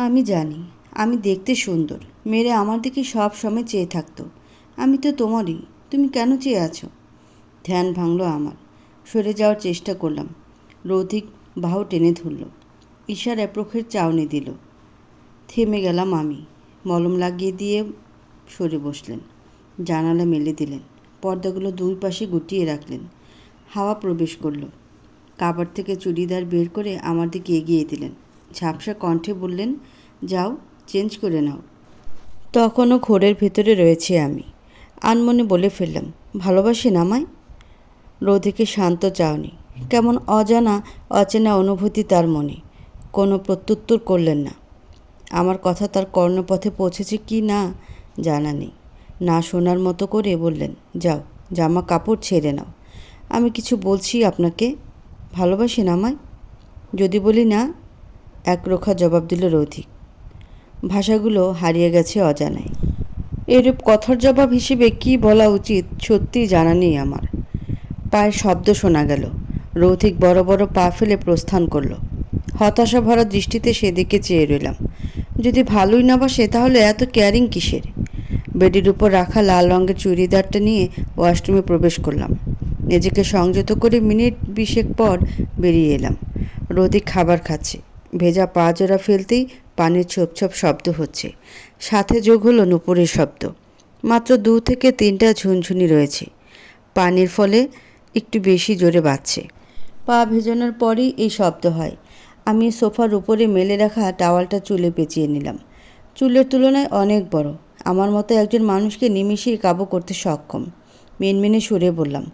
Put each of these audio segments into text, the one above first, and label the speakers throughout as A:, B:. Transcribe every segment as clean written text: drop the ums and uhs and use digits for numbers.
A: আমি জানি আমি দেখতে সুন্দর। মেয়েরা আমার দিকে সব সময় চেয়ে থাকতো। আমি তো তোমারই, তুমি কেন চেয়ে আছো? ধ্যান ভাঙল আমার। সরে যাওয়ার চেষ্টা করলাম। রৌথিক বাহু টেনে ধরল, ইশারায় প্রখের চাউনি দিল। থেমে গেলাম আমি। মলম লাগিয়ে দিয়ে সরে বসলেন। জানালা মেলে দিলেন। পর্দাগুলো দুই পাশে গুটিয়ে রাখলেন। হাওয়া প্রবেশ করল। কাপড় থেকে চুড়িদার বের করে আমার দিকে এগিয়ে দিলেন। ঝাপসা কণ্ঠে বললেন, যাও, চেঞ্জ করে নাও। তখনও ঘোরের ভেতরে রয়েছি আমি। আনমনে বলে ফেললাম, ভালোবাসেন আমায়? রোধিকে শান্ত চাওনি। কেমন অজানা অচেনা অনুভূতি তার মনে। কোনো প্রত্যুত্তর করলেন না। আমার কথা তার কর্ণপথে পৌঁছেছে কি না জানা নেই। না শোনার মতো করে বললেন, যাও, জামা কাপড় ছেড়ে নাও। আমি কিছু বলছি আপনাকে? ভালোবাসেন আমায়? যদি বলি না, একরোখা জবাব দিল রৌথিক। ভাষাগুলো হারিয়ে গেছে অজানায়। এরূপ কথার জবাব হিসেবে কি বলা উচিত সত্যিই জানা নেই আমার। পায়ের শব্দ শোনা গেল। রৌথিক বড় বড় পা ফেলে প্রস্থান করল। হতাশা ভরা দৃষ্টিতে সেদিকে চেয়ে রইলাম। যদি ভালোই না বাসে তাহলে এত কেয়ারিং কিসের? বেডের উপর রাখা লাল রঙের চুড়িদারটা নিয়ে ওয়াশরুমে প্রবেশ করলাম। নিজেকে সংযত করে মিনিট 20 পর বেরিয়ে এলাম। রৌথিক খাবার খাচ্ছে। ভেজা পা জোড়া ফেলতেই পানির ছোপ ছোপ শব্দ হচ্ছে। সাথে যোগ হলো নুপুরের শব্দ। মাত্র 2 থেকে 3টা ঝুনঝুনি রয়েছে। পানির ফলে একটু বেশি জোরে বাজছে। পা ভেজানোর পরেই এই শব্দ হয়। আমি সোফার উপরে মেলে রাখা টাওয়ালটা চুলে পেঁচিয়ে নিলাম। চুলের তুলনায় অনেক বড়। আমার মতো একজন মানুষকে নিমিষেই কাবু করতে সক্ষম। মিনমিনে সুরে বললাম,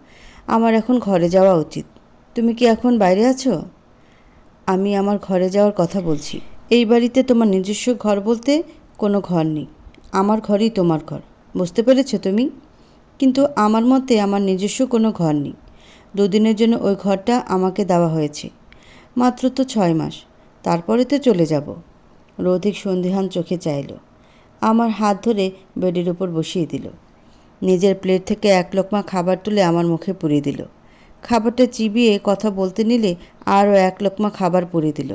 A: আমার এখন ঘরে যাওয়া উচিত। তুমি কি এখন বাইরে আছো? আমি আমার ঘরে যাওয়ার কথা বলছি। এই বাড়িতে তোমার নিজস্ব ঘর বলতে কোনো ঘর নেই। আমার ঘরই তোমার ঘর। বুঝতে পেরেছো তুমি? কিন্তু আমার মতে আমার নিজস্ব কোনো ঘর নেই। 2 দিনের জন্য ওই ঘরটা আমাকে দেওয়া হয়েছে। মাত্র তো 6 মাস। তারপরে তো চলে যাব। রৌথিক সন্দিহান চোখে চাইল। আমার হাত ধরে বেডের উপর বসিয়ে দিল। নিজের প্লেট থেকে 1 লোকমা খাবার তুলে আমার মুখে পুরিয়ে দিল। খাবারটা চিবিয়ে কথা বলতে নিলে আরও 1 লোকমা খাবার পুরিয়ে দিল।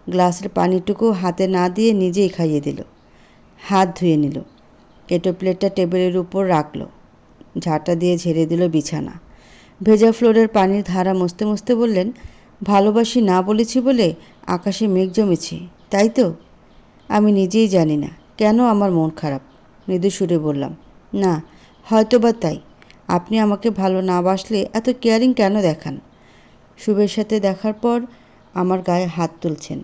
A: গ্লাসের পানিটুকু হাতে না দিয়ে নিজেই খাইয়ে দিল। হাত ধুয়ে নিল। এঁটো প্লেটটা টেবিলের উপর রাখল। ঝাঁটা দিয়ে ঝেড়ে দিল বিছানা। ভেজা ফ্লোরের পানির ধারা মুছতে মুছতে বললেন, ভালোবাসি না বলেছি বলে আকাশে মেঘ জমেছে, তাই তো? আমি নিজেই জানি না কেন আমার মন খারাপ। মৃদু সুরে বললাম, না, হয়তো বা তাই। আপনি আমাকে ভালো না বাসলে এত কেয়ারিং কেন দেখান? শুভের সাথে দেখার পর আমার গায়ে হাত তুলছেন।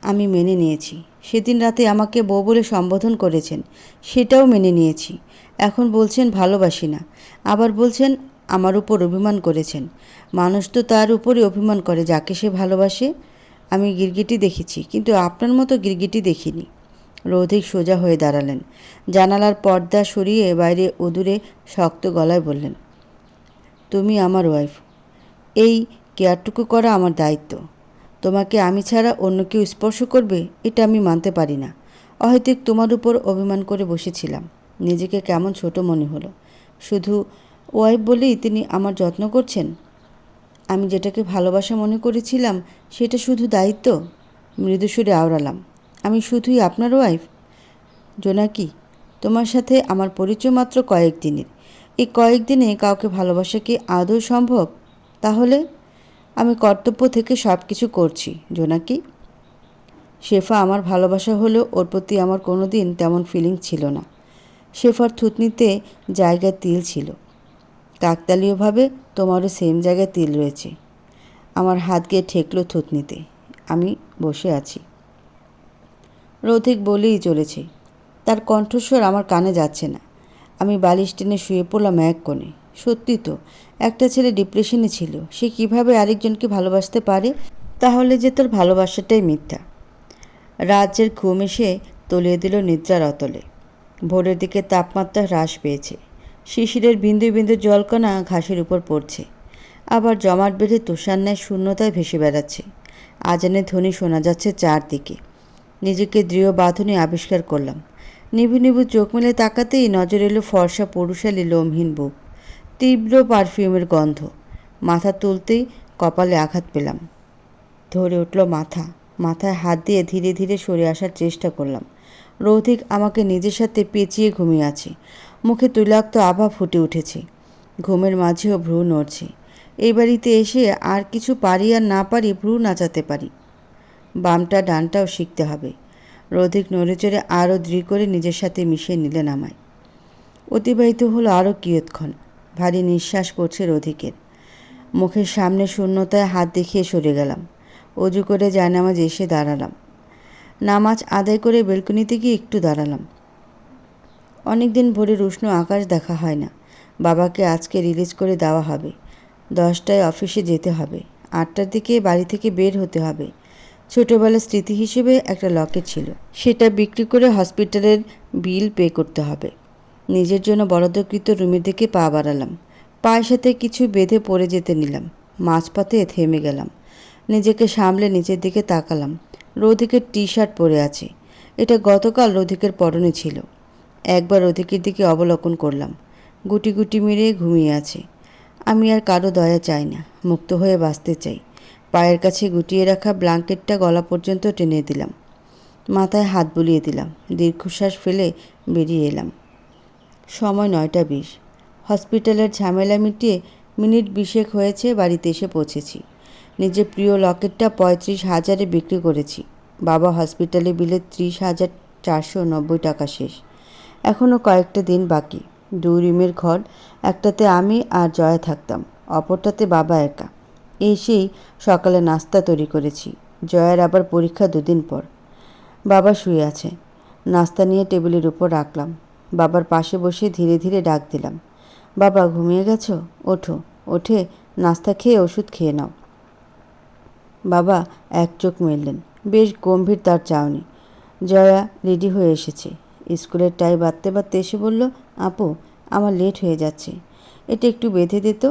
A: আমি মেনে নিয়েছি। সেদিন রাতে আমাকে বউ বলে সম্বোধন করেছেন, সেটাও মেনে নিয়েছি। এখন বলছেন ভালোবাসি না, আবার বলছেন আমার উপর অভিমান করেছেন। মানুষ তো তার উপরই অভিমান করে যাকে সে ভালোবাসে। আমি গিরগিটি দেখেছি, কিন্তু আপনার মতো গিরগিটি দেখিনি। রৌথিক সোজা হয়ে দাঁড়ালেন। জানালার পর্দা সরিয়ে বাইরে উদূরে শক্ত গলায় বললেন, তুমি আমার ওয়াইফ। এই কেয়ারটুকু করা আমার দায়িত্ব। তোমাকে আমি ছাড়া অন্য কেউ স্পর্শ করবে এটা আমি মানতে পারি না। অহেতুক তোমার উপর অভিমান করে বসেছিলাম। নিজেকে কেমন ছোট মনে হলো। শুধু ওয়াইফ বলেই তিনি আমার যত্ন করছেন? আমি যেটাকে ভালোবাসা মনে করেছিলাম সেটা শুধু দায়িত্ব? মৃদু সুরে আওড়ালাম, আমি শুধুই আপনার ওয়াইফ? জোনাকি, তোমার সাথে আমার পরিচয় মাত্র কয়েকদিনের। এই কয়েকদিনে কাউকে ভালোবাসা কি আদৌ সম্ভব? তাহলে আমি কর্তব্য থেকে সব কিছু করছি জোনাকি। শেফা আমার ভালোবাসা হলেও ওর প্রতি আমার কোনো দিন তেমন ফিলিং ছিল না। শেফার থুতনিতে জায়গায় তিল ছিল। কাকতালীয়ভাবে তোমারও সেম জায়গায় তিল রয়েছে। আমার হাত গিয়ে ঠেকলো থুতনিতে। আমি বসে আছি। রৌথিক বলেই চলেছে। তার কণ্ঠস্বর আমার কানে যাচ্ছে না। আমি বালিশ টেনে শুয়ে পড়লাম এক কোণে। সত্যি তো, একটা ছেলে ডিপ্রেশনে ছিল, সে কিভাবে আরেকজনকে ভালোবাসতে পারে? তাহলে যে তোর ভালোবাসাটাই মিথ্যা। রাজ্যের ঘুম এসে তলিয়ে দিল নিদ্রার অতলে। ভোরের দিকে তাপমাত্রা হ্রাস পেয়েছে। শিশিরের বিন্দু বিন্দু জলকণা ঘাসের উপর পড়ছে। আবার জমাট বেঁধে তুষার ন্যায় শূন্যতায় ভেসে বেড়াচ্ছে। আজানের ধ্বনি শোনা যাচ্ছে চারদিকে। নিজেকে দৃঢ় বাঁধনে আবিষ্কার করলাম। নিভু নিভু চোখ মেলে তাকাতেই নজর এলো ফর্সা পৌরুষালী লোমহীন বুক। তীব্র পারফিউমের গন্ধ। মাথা তুলতেই কপালে আঘাত পেলাম। ধরে উঠল মাথা। মাথায় হাত দিয়ে ধীরে ধীরে সরে আসার চেষ্টা করলাম। রৌধিক আমাকে নিজের সাথে পেঁচিয়ে ঘুমিয়ে আছে। মুখে তৈলাক্ত আভা ফুটে উঠেছে। ঘুমের মাঝেও ভ্রু নড়ছে। এই বাড়িতে এসে আর কিছু পারি আর না পারি ভ্রু নাচাতে পারি। বামটা ডানটাও শিখতে হবে। রৌধিক নড়েচড়ে আরও দৃঢ় করে নিজের সাথে মিশিয়ে নিলেন আমায়। অতিবাহিত হলো আরও কিয়ৎক্ষণ। ভারী নিঃশ্বাস পড়ছে রৌধিকের। মুখের সামনে শূন্যতায় হাত দেখিয়ে সরে গেলাম। অজু করে জায়নামাজ এসে দাঁড়ালাম। নামাজ আদায় করে বেলকনিতে গিয়ে একটু দাঁড়ালাম। অনেক দিন ভোরের উষ্ণ আকাশ দেখা হয় না। বাবাকে আজকে রিলিজ করে দেওয়া হবে। 10টায় অফিসে যেতে হবে। 8টার দিকে বাড়ি থেকে বের হতে হবে। ছোটোবেলার স্মৃতি হিসেবে একটা লকেট ছিল, সেটা বিক্রি করে হসপিটালের বিল পে করতে হবে। নিজের জন্য বরাদ্দকৃত রুমের দিকে পা বাড়ালাম। পায়ের সাথে কিছু বেঁধে পড়ে যেতে নিলাম। মাঝপথে থেমে গেলাম। নিজেকে সামলে নিচের দিকে তাকালাম। রৌধিকের টি শার্ট পরে আছে। এটা গতকাল রৌধিকের পরনে ছিল। একবার রৌধিকের দিকে অবলোকন করলাম। গুটি গুটি মেরে ঘুমিয়ে আছে। আমি আর কারো দয়া চাই না, মুক্ত হয়ে বাঁচতে চাই। পায়ের কাছে গুটিয়ে রাখা ব্ল্যাঙ্কেটটা গলা পর্যন্ত টেনে দিলাম। মাথায় হাত বুলিয়ে দিলাম। দীর্ঘশ্বাস ফেলে বেরিয়ে এলাম। সময় 9টা 20। হসপিটালের ঝামেলা মিটিয়ে মিনিট 20 হয়েছে বাড়িতে এসে পৌঁছেছি। নিজের প্রিয় লকেটটা 35,000-এ বিক্রি করেছি। বাবা হসপিটালে বিলে 30,490 টাকা শেষ। এখনও কয়েকটা দিন বাকি। 2 রুমের ঘর, একটাতে আমি আর জয়া থাকতাম, অপরটাতে বাবা একা। এসেই সকালে নাস্তা তৈরি করেছি। জয়ার আবার পরীক্ষা 2 দিন পর। বাবা শুয়ে আছে। নাস্তা নিয়ে টেবিলের উপর রাখলাম। বাবার পাশে বসে ধীরে ধীরে ডাক দিলাম, বাবা ঘুমিয়ে গেছো? ওঠো, ওঠে নাস্তা খেয়ে ওষুধ খেয়ে নাও। বাবা এক চোখ মেললেন। বেশ গম্ভীর তার চাউনি। জয়া রেডি হয়ে এসেছে। স্কুলের টাই বাঁধতে বাঁধতে এসে বলল, আপু আমার লেট হয়ে যাচ্ছে, এটা একটু বেঁধে দিত।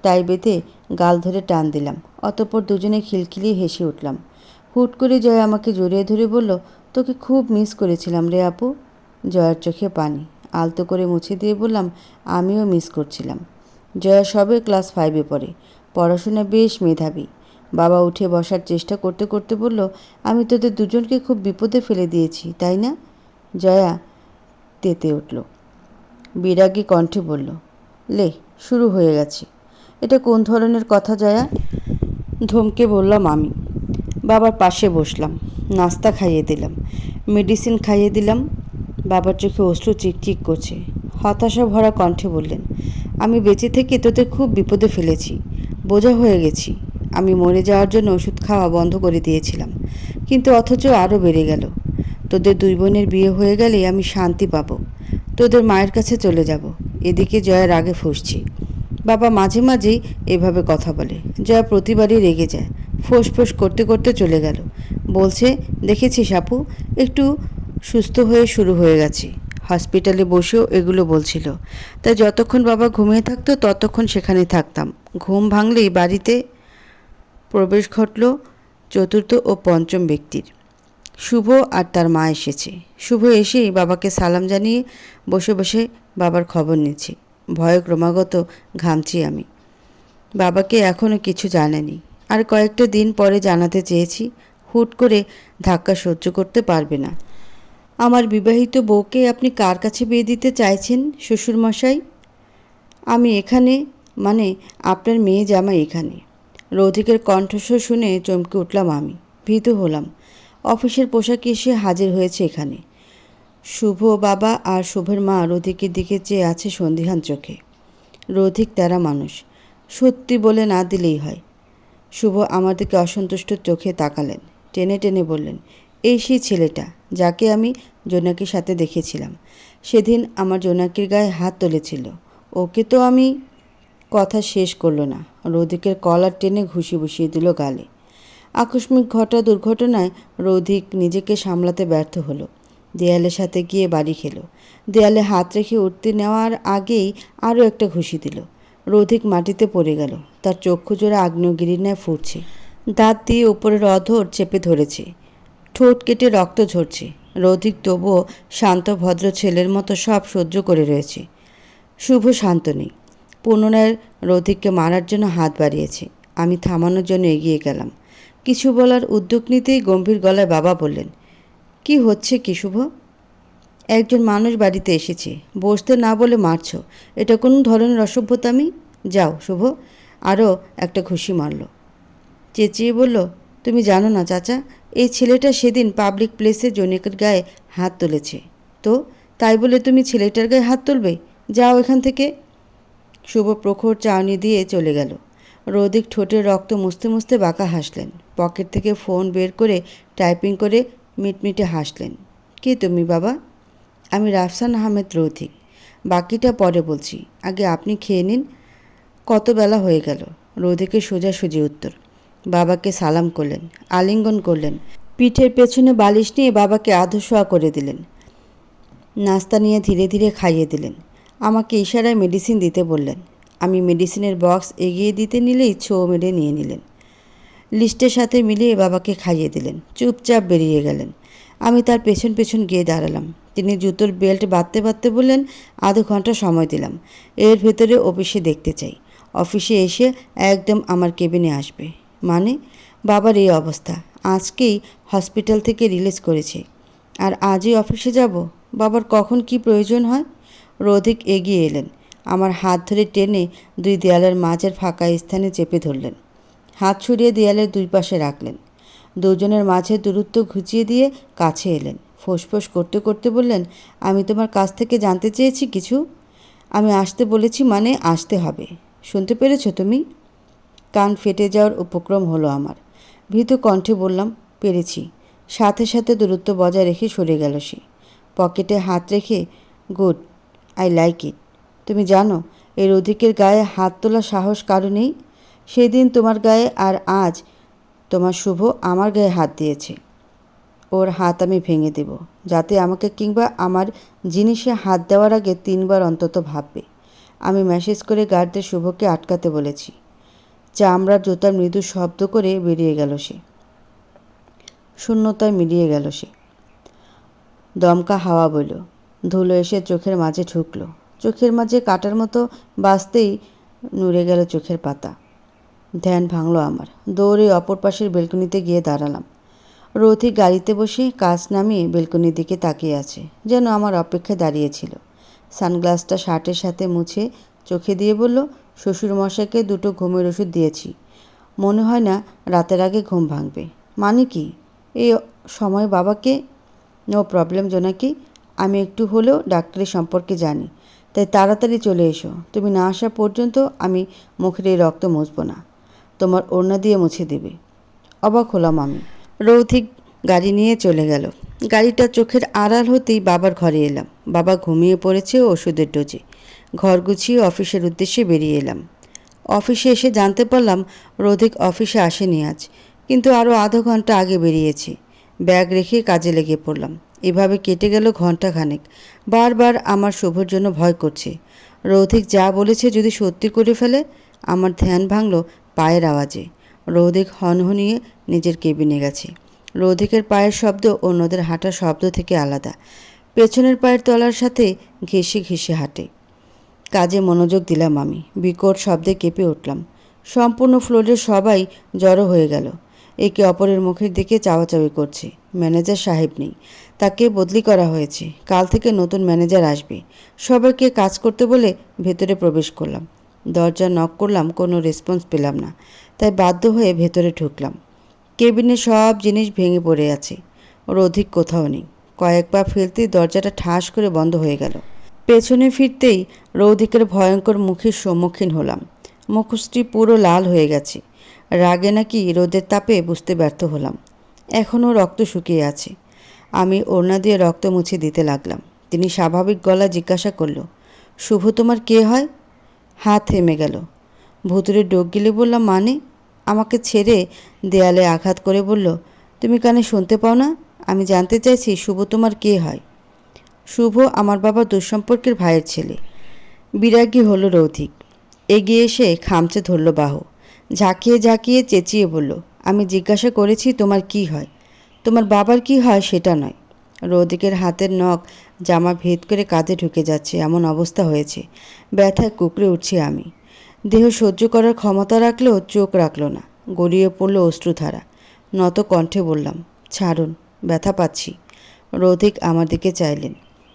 A: টাই বেঁধে গাল ধরে টান দিলাম। অতঃপর দুজনে খিলখিলিয়ে হেসে উঠলাম। হুট করে জয়া আমাকে জড়িয়ে ধরে বলল, তোকে খুব মিস করেছিলাম রে আপু। জয়ার চোখে পানি। আলতো করে মুছে দিয়ে বললাম, আমিও মিস করছিলাম। জয়া সবে ক্লাস 5-এ পড়ে। পড়াশোনা বেশ মেধাবী। বাবা উঠে বসার চেষ্টা করতে করতে বলল, আমি তোদের দুজনকে খুব বিপদে ফেলে দিয়েছি, তাই না? জয়া তেতে উঠল। বিরাগী কণ্ঠে বলল, লে শুরু হয়ে গেছে। এটা কোন ধরনের কথা জয়া? ধমকে বললাম আমি। বাবার পাশে বসলাম। নাস্তা খাইয়ে দিলাম, মেডিসিন খাইয়ে দিলাম। বাবার চোখে অশ্রু চিকচিক করছে। হতাশা ভরা কণ্ঠে বললেন, আমি বেঁচে থেকে তোদের খুব বিপদে ফেলেছি, বোঝা হয়ে গেছি। আমি মরে যাওয়ার জন্য ওষুধ খাওয়া বন্ধ করে দিয়েছিলাম, কিন্তু অথচ আরও বেড়ে গেল। তোদের 2 বোনের বিয়ে হয়ে গেলে আমি শান্তি পাব। তোদের মায়ের কাছে চলে যাব। এদিকে জয়ার আগে ফুঁসছি। বাবা মাঝে মাঝেই এভাবে কথা বলে। জয়া প্রতিবারই রেগে যায়। ফোঁস করতে করতে চলে গেল। বলছে, দেখেছিস আপু, একটু সুস্থ হয়ে শুরু হয়ে গেছে। হসপিটালে বসেও এগুলো বলছিল। তাই যতক্ষণ বাবা ঘুমিয়ে থাকতো ততক্ষণ সেখানে থাকতাম। ঘুম ভাঙলেই বাড়িতে প্রবেশ ঘটল 4র্থ ও 5ম ব্যক্তির। শুভ আর তার মা এসেছে। শুভ এসেই বাবাকে সালাম জানিয়ে বসে বসে বাবার খবর নিচ্ছি। ভয়ে ক্রমাগত ঘামছি আমি। বাবাকে এখনও কিছু জানানি। আর কয়েকটা দিন পরে জানাতে চেয়েছি। হুট করে ধাক্কা সহ্য করতে পারবে না। আমার বিবাহিত বউকে আপনি কার কাছে বিয়ে দিতে চাইছেন শ্বশুরমশাই? আমি এখানে, মানে আপনার মেয়ে জামাই এখানে। রৌধিকের কণ্ঠস্বর শুনে চমকে উঠলাম আমি। ভীত হলাম। অফিসের পোশাকে এসে হাজির হয়েছে এখানে। শুভ বাবা আর শুভের মা রৌধিকের দিকে চেয়ে আছে সন্দিহান চোখে। রৌধিক তেরা মানুষ, সত্যি বলে না দিলেই হয়। শুভ আমার দিকে অসন্তুষ্ট চোখে তাকালেন। টেনে টেনে বললেন, এই সেই ছেলেটা যাকে আমি জোনাকির সাথে দেখেছিলাম। সেদিন আমার জোনাকির গায়ে হাত তুলেছিল। ওকে তো আমি। কথা শেষ করল না। রৌধিকের কলার টেনে ঘুষি বসিয়ে দিল গালে। আকস্মিক ঘটা দুর্ঘটনায় রৌধিক নিজেকে সামলাতে ব্যর্থ হলো। দেয়ালের সাথে গিয়ে বাড়ি খেল। দেয়ালে হাত রেখে উঠতে নেওয়ার আগেই আরও একটা ঘুষি দিল। রৌধিক মাটিতে পড়ে গেল। তার চক্ষুজোড়া আগ্নেয়গিরির ন্যায় ফুটছে। দাঁত দিয়ে উপরের অধর চেপে ধরেছে। ঠোঁট কেটে রক্ত ঝরছে। রৌধিক তবুও শান্ত ভদ্র ছেলের মতো সব সহ্য করে রয়েছে। শুভ শান্ত নেই। পুনরায় রৌধিককে মারার জন্য হাত বাড়িয়েছে। আমি থামানোর জন্য এগিয়ে গেলাম, কিছু বলার উদ্যোগ নিতেই গম্ভীর গলায় বাবা বললেন, কি হচ্ছে কি শুভ? একজন মানুষ বাড়িতে এসেছে, বসতে না বলে মারছ, এটা কোন ধরনের অসভ্যতামি? যাও শুভ। আরও একটা ঘুষি মারল। চেঁচিয়ে বলল, তুমি জানো না চাচা, এই ছেলেটা সেদিন পাবলিক প্লেসে জনকের গায়ে হাত তুলেছে। তো তাই বলে তুমি ছেলেটার গায়ে হাত তুলবে? যাও এখান থেকে। শুভ প্রখর চাউনি দিয়ে চলে গেল। রৌদিক ঠোঁটের রক্ত মুছতে মুছতে বাঁকা হাসলেন। পকেট থেকে ফোন বের করে টাইপিং করে মিটমিটে হাসলেন। কে তুমি বাবা? আমি রাফসান আহমেদ রৌদিক। বাকিটা পরে বলছি, আগে আপনি খেয়ে নিন। কত বেলা হয়ে গেল? রৌদিকের সোজাসুজি উত্তর। বাবাকে সালাম করলেন, আলিঙ্গন করলেন, পিঠের পেছনে বালিশ নিয়ে বাবাকে আধশোয়া করে দিলেন। নাস্তা নিয়ে ধীরে ধীরে খাইয়ে দিলেন। আমাকে ইশারায় মেডিসিন দিতে বললেন। আমি মেডিসিনের বক্স এগিয়ে দিতে নিলেই ছো মেরে নিয়ে নিলেন। লিস্টের সাথে মিলিয়ে বাবাকে খাইয়ে দিলেন। চুপচাপ বেরিয়ে গেলেন। আমি তার পেছন পেছন গিয়ে দাঁড়ালাম। তিনি জুতোর বেল্ট বাঁধতে বাঁধতে বললেন, আধ ঘন্টা সময় দিলাম, এর ভেতরে অফিসে দেখতে চাই। অফিসে এসে একদম আমার কেবিনে আসবে। মানে? বাবার এই অবস্থা, আজকেই হসপিটাল থেকে রিলিজ করেছে, আর আজই অফিসে যাব? বাবার কখন কি প্রয়োজন হয়? রৌদিক এগিয়ে এলেন, আমার হাত ধরে টেনে দুই দেয়ালের মাঝের ফাঁকা স্থানে চেপে ধরলেন। হাত ছড়িয়ে দেয়ালের দুই পাশে রাখলেন। দুজনের মাঝে দূরত্ব ঘুচিয়ে দিয়ে কাছে এলেন। ফোঁসফোঁস করতে করতে বললেন, আমি তোমার কাছ থেকে জানতে চেয়েছি কিছু। আমি আসতে বলেছি মানে আসতে হবে। শুনতে পেরেছ তুমি? কান ফেটে যাওয়ার উপক্রম হলো আমার। ভীত কণ্ঠে বললাম, পেরেছি। সাথে সাথে দূরত্ব বজায় রেখে সরে গেল সে। পকেটে হাত রেখে, গুড, আই লাইক ইট। তুমি জানো এর অধিকের গায়ে হাত তোলার সাহস কারো নেই। সেদিন তোমার গায়ে আর আজ তোমার শুভ আমার গায়ে হাত দিয়েছে। ওর হাত আমি ভেঙে দেব, যাতে আমাকে কিংবা আমার জিনিসে হাত দেওয়ার আগে 3 বার অন্তত ভাববে। আমি মেসেজ করে গার্ডদের শুভকে আটকাতে বলেছি। চামড়ার জুতার মৃদু শব্দ করে বেরিয়ে গেল সে। শূন্যতায় মিলিয়ে গেল সে। দমকা হাওয়া বইল, ধুলো এসে চোখের মাঝে ঢুকল। চোখের মাঝে কাটার মতো বাজতেই নুড়ে গেল চোখের পাতা। ধ্যান ভাঙল আমার। দৌড়ে অপর পাশের বেলকনিতে গিয়ে দাঁড়ালাম। রথি গাড়িতে বসে কাঁচ নামিয়ে বেলকনির দিকে তাকিয়ে আছে, যেন আমার অপেক্ষায় দাঁড়িয়েছিল। সানগ্লাসটা শার্টের সাথে মুছে চোখে দিয়ে বলল, শ্বশুরমশাইকে 2টো ঘুমের ওষুধ দিয়েছি, মনে হয় না রাতের আগে ঘুম ভাঙবে। মানে কি এই সময় বাবাকে? নো প্রবলেম জোনাকি, আমি একটু হলেও ডাক্তারের সম্পর্কে জানি, তাই তাড়াতাড়ি চলে এসো। তুমি না আসা পর্যন্ত আমি মুখের এই রক্ত মুছব না, তোমার ওড়না দিয়ে মুছে দেবে। অবাক হলাম আমি। রৌথিক গাড়ি নিয়ে চলে গেল। গাড়িটা চোখের আড়াল হতেই বাবার ঘরে এলাম। বাবা ঘুমিয়ে পড়েছে ওষুধের ডোজে। ঘর গুছিয়ে অফিসের উদ্দেশ্যে বেরিয়ে এলাম। অফিসে এসে জানতে পারলাম রৌথিক অফিসে আসেনি আজ, কিন্তু আরও আধা ঘন্টা আগে বেরিয়েছে। ব্যাগ রেখে কাজে লেগে পড়লাম। এভাবে কেটে গেল ঘণ্টাখানেক। বারবার আমার শুভর জন্য ভয় করছে। রৌথিক যা বলেছে যদি সত্যি করে ফেলে। আমার ধ্যান ভাঙল পায়ের আওয়াজে। রৌথিক হনহনিয়ে নিজের কেবিনে গেছে। রৌথিকের পায়ের শব্দ অন্যদের হাঁটার শব্দ থেকে আলাদা। পেছনের পায়ের তলার সাথে ঘেঁষে ঘেঁষে হাঁটে। কাজে মনোযোগ দিলাম আমি। বিকট শব্দে কেঁপে উঠলাম। সম্পূর্ণ ফ্লোরের সবাই জড়ো হয়ে গেল। একে অপরের মুখের দিকে চাওয়াচাওয়ি করছে। ম্যানেজার সাহেব নেই, তাকে বদলি করা হয়েছে। কাল থেকে নতুন ম্যানেজার আসবে। সবাইকে কাজ করতে বলে ভেতরে প্রবেশ করলাম। দরজা নক করলাম, কোনো রেসপন্স পেলাম না, তাই বাধ্য হয়ে ভেতরে ঢুকলাম। কেবিনে সব জিনিস ভেঙে পড়ে আছে। ওর অধিক কোথাও নেই। কয়েক পা ফেলতেই দরজাটা ঠাস করে বন্ধ হয়ে গেল। পেছনে ফিরতেই রৌদিকের ভয়ঙ্কর মুখের সম্মুখীন হলাম। মুখশ্রী পুরো লাল হয়ে গেছে। রাগে নাকি রোদের তাপে বুঝতে ব্যর্থ হলাম। এখনও রক্ত শুকিয়ে আছে। আমি ওড়না দিয়ে রক্ত মুছে দিতে লাগলাম। তিনি স্বাভাবিক গলা জিজ্ঞাসা করল, শুভ তোমার কে হয়? হাত থেমে গেল। ভুতুরে ডোক গিলে বললাম, মানে? আমাকে ছেড়ে দেয়ালে আঘাত করে বলল, তুমি কানে শুনতে পাও না? আমি জানতে চাইছি শুভ তোমার কে হয়? শুভ আমার বাবার দুঃসম্পর্কের ভাইয়ের ছেলে। বিরাগী হলো রৌথিক। এগিয়ে এসে খামচে ধরল বাহু। ঝাঁকিয়ে ঝাঁকিয়ে চেঁচিয়ে বলল, আমি জিজ্ঞাসা করেছি তোমার কি হয়, তোমার বাবার কি হয় সেটা নয়। রৌদিকের হাতের নখ জামা ভেদ করে কাঁধে ঢুকে যাচ্ছে এমন অবস্থা হয়েছে। ব্যথায় কুঁকড়ে উঠছি আমি। দেহ সহ্য করার ক্ষমতা রাখলেও চোখ রাখল না। গড়িয়ে পড়ল অশ্রুধারা। নত কণ্ঠে বললাম, ছাড়ুন, ব্যথা পাচ্ছি। রৌধিক আমার দিকে চাইলেন।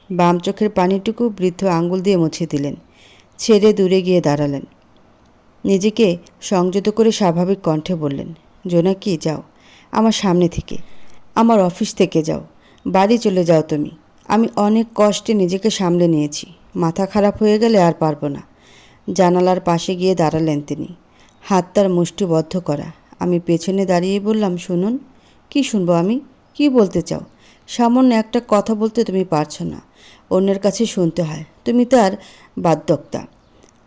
A: বাম চোখের পানিটুকু বৃদ্ধ আঙ্গুল দিয়ে মুছে দিলেন। ছেড়ে দূরে গিয়ে দাঁড়ালেন। নিজেকে সংযত করে স্বাভাবিক কণ্ঠে বললেন, জোনাকি, যাও আমার সামনে থেকে, আমার অফিস থেকে যাও, বাড়ি চলে যাও তুমি। আমি অনেক কষ্টে নিজেকে সামলে নিয়েছি। মাথা খারাপ হয়ে গেলে আর পারবো না। জানালার পাশে গিয়ে দাঁড়ালেন তিনি, হাত তার মুষ্টিবদ্ধ করা। আমি পেছনে দাঁড়িয়ে বললাম, শুনুন। কি শুনবো আমি? কি বলতে চাও? সামান্য একটা কথা বলতে তুমি পারছো না, অন্যের কাছে শুনতে হয়। তুমি তার বাধ্যক্তা।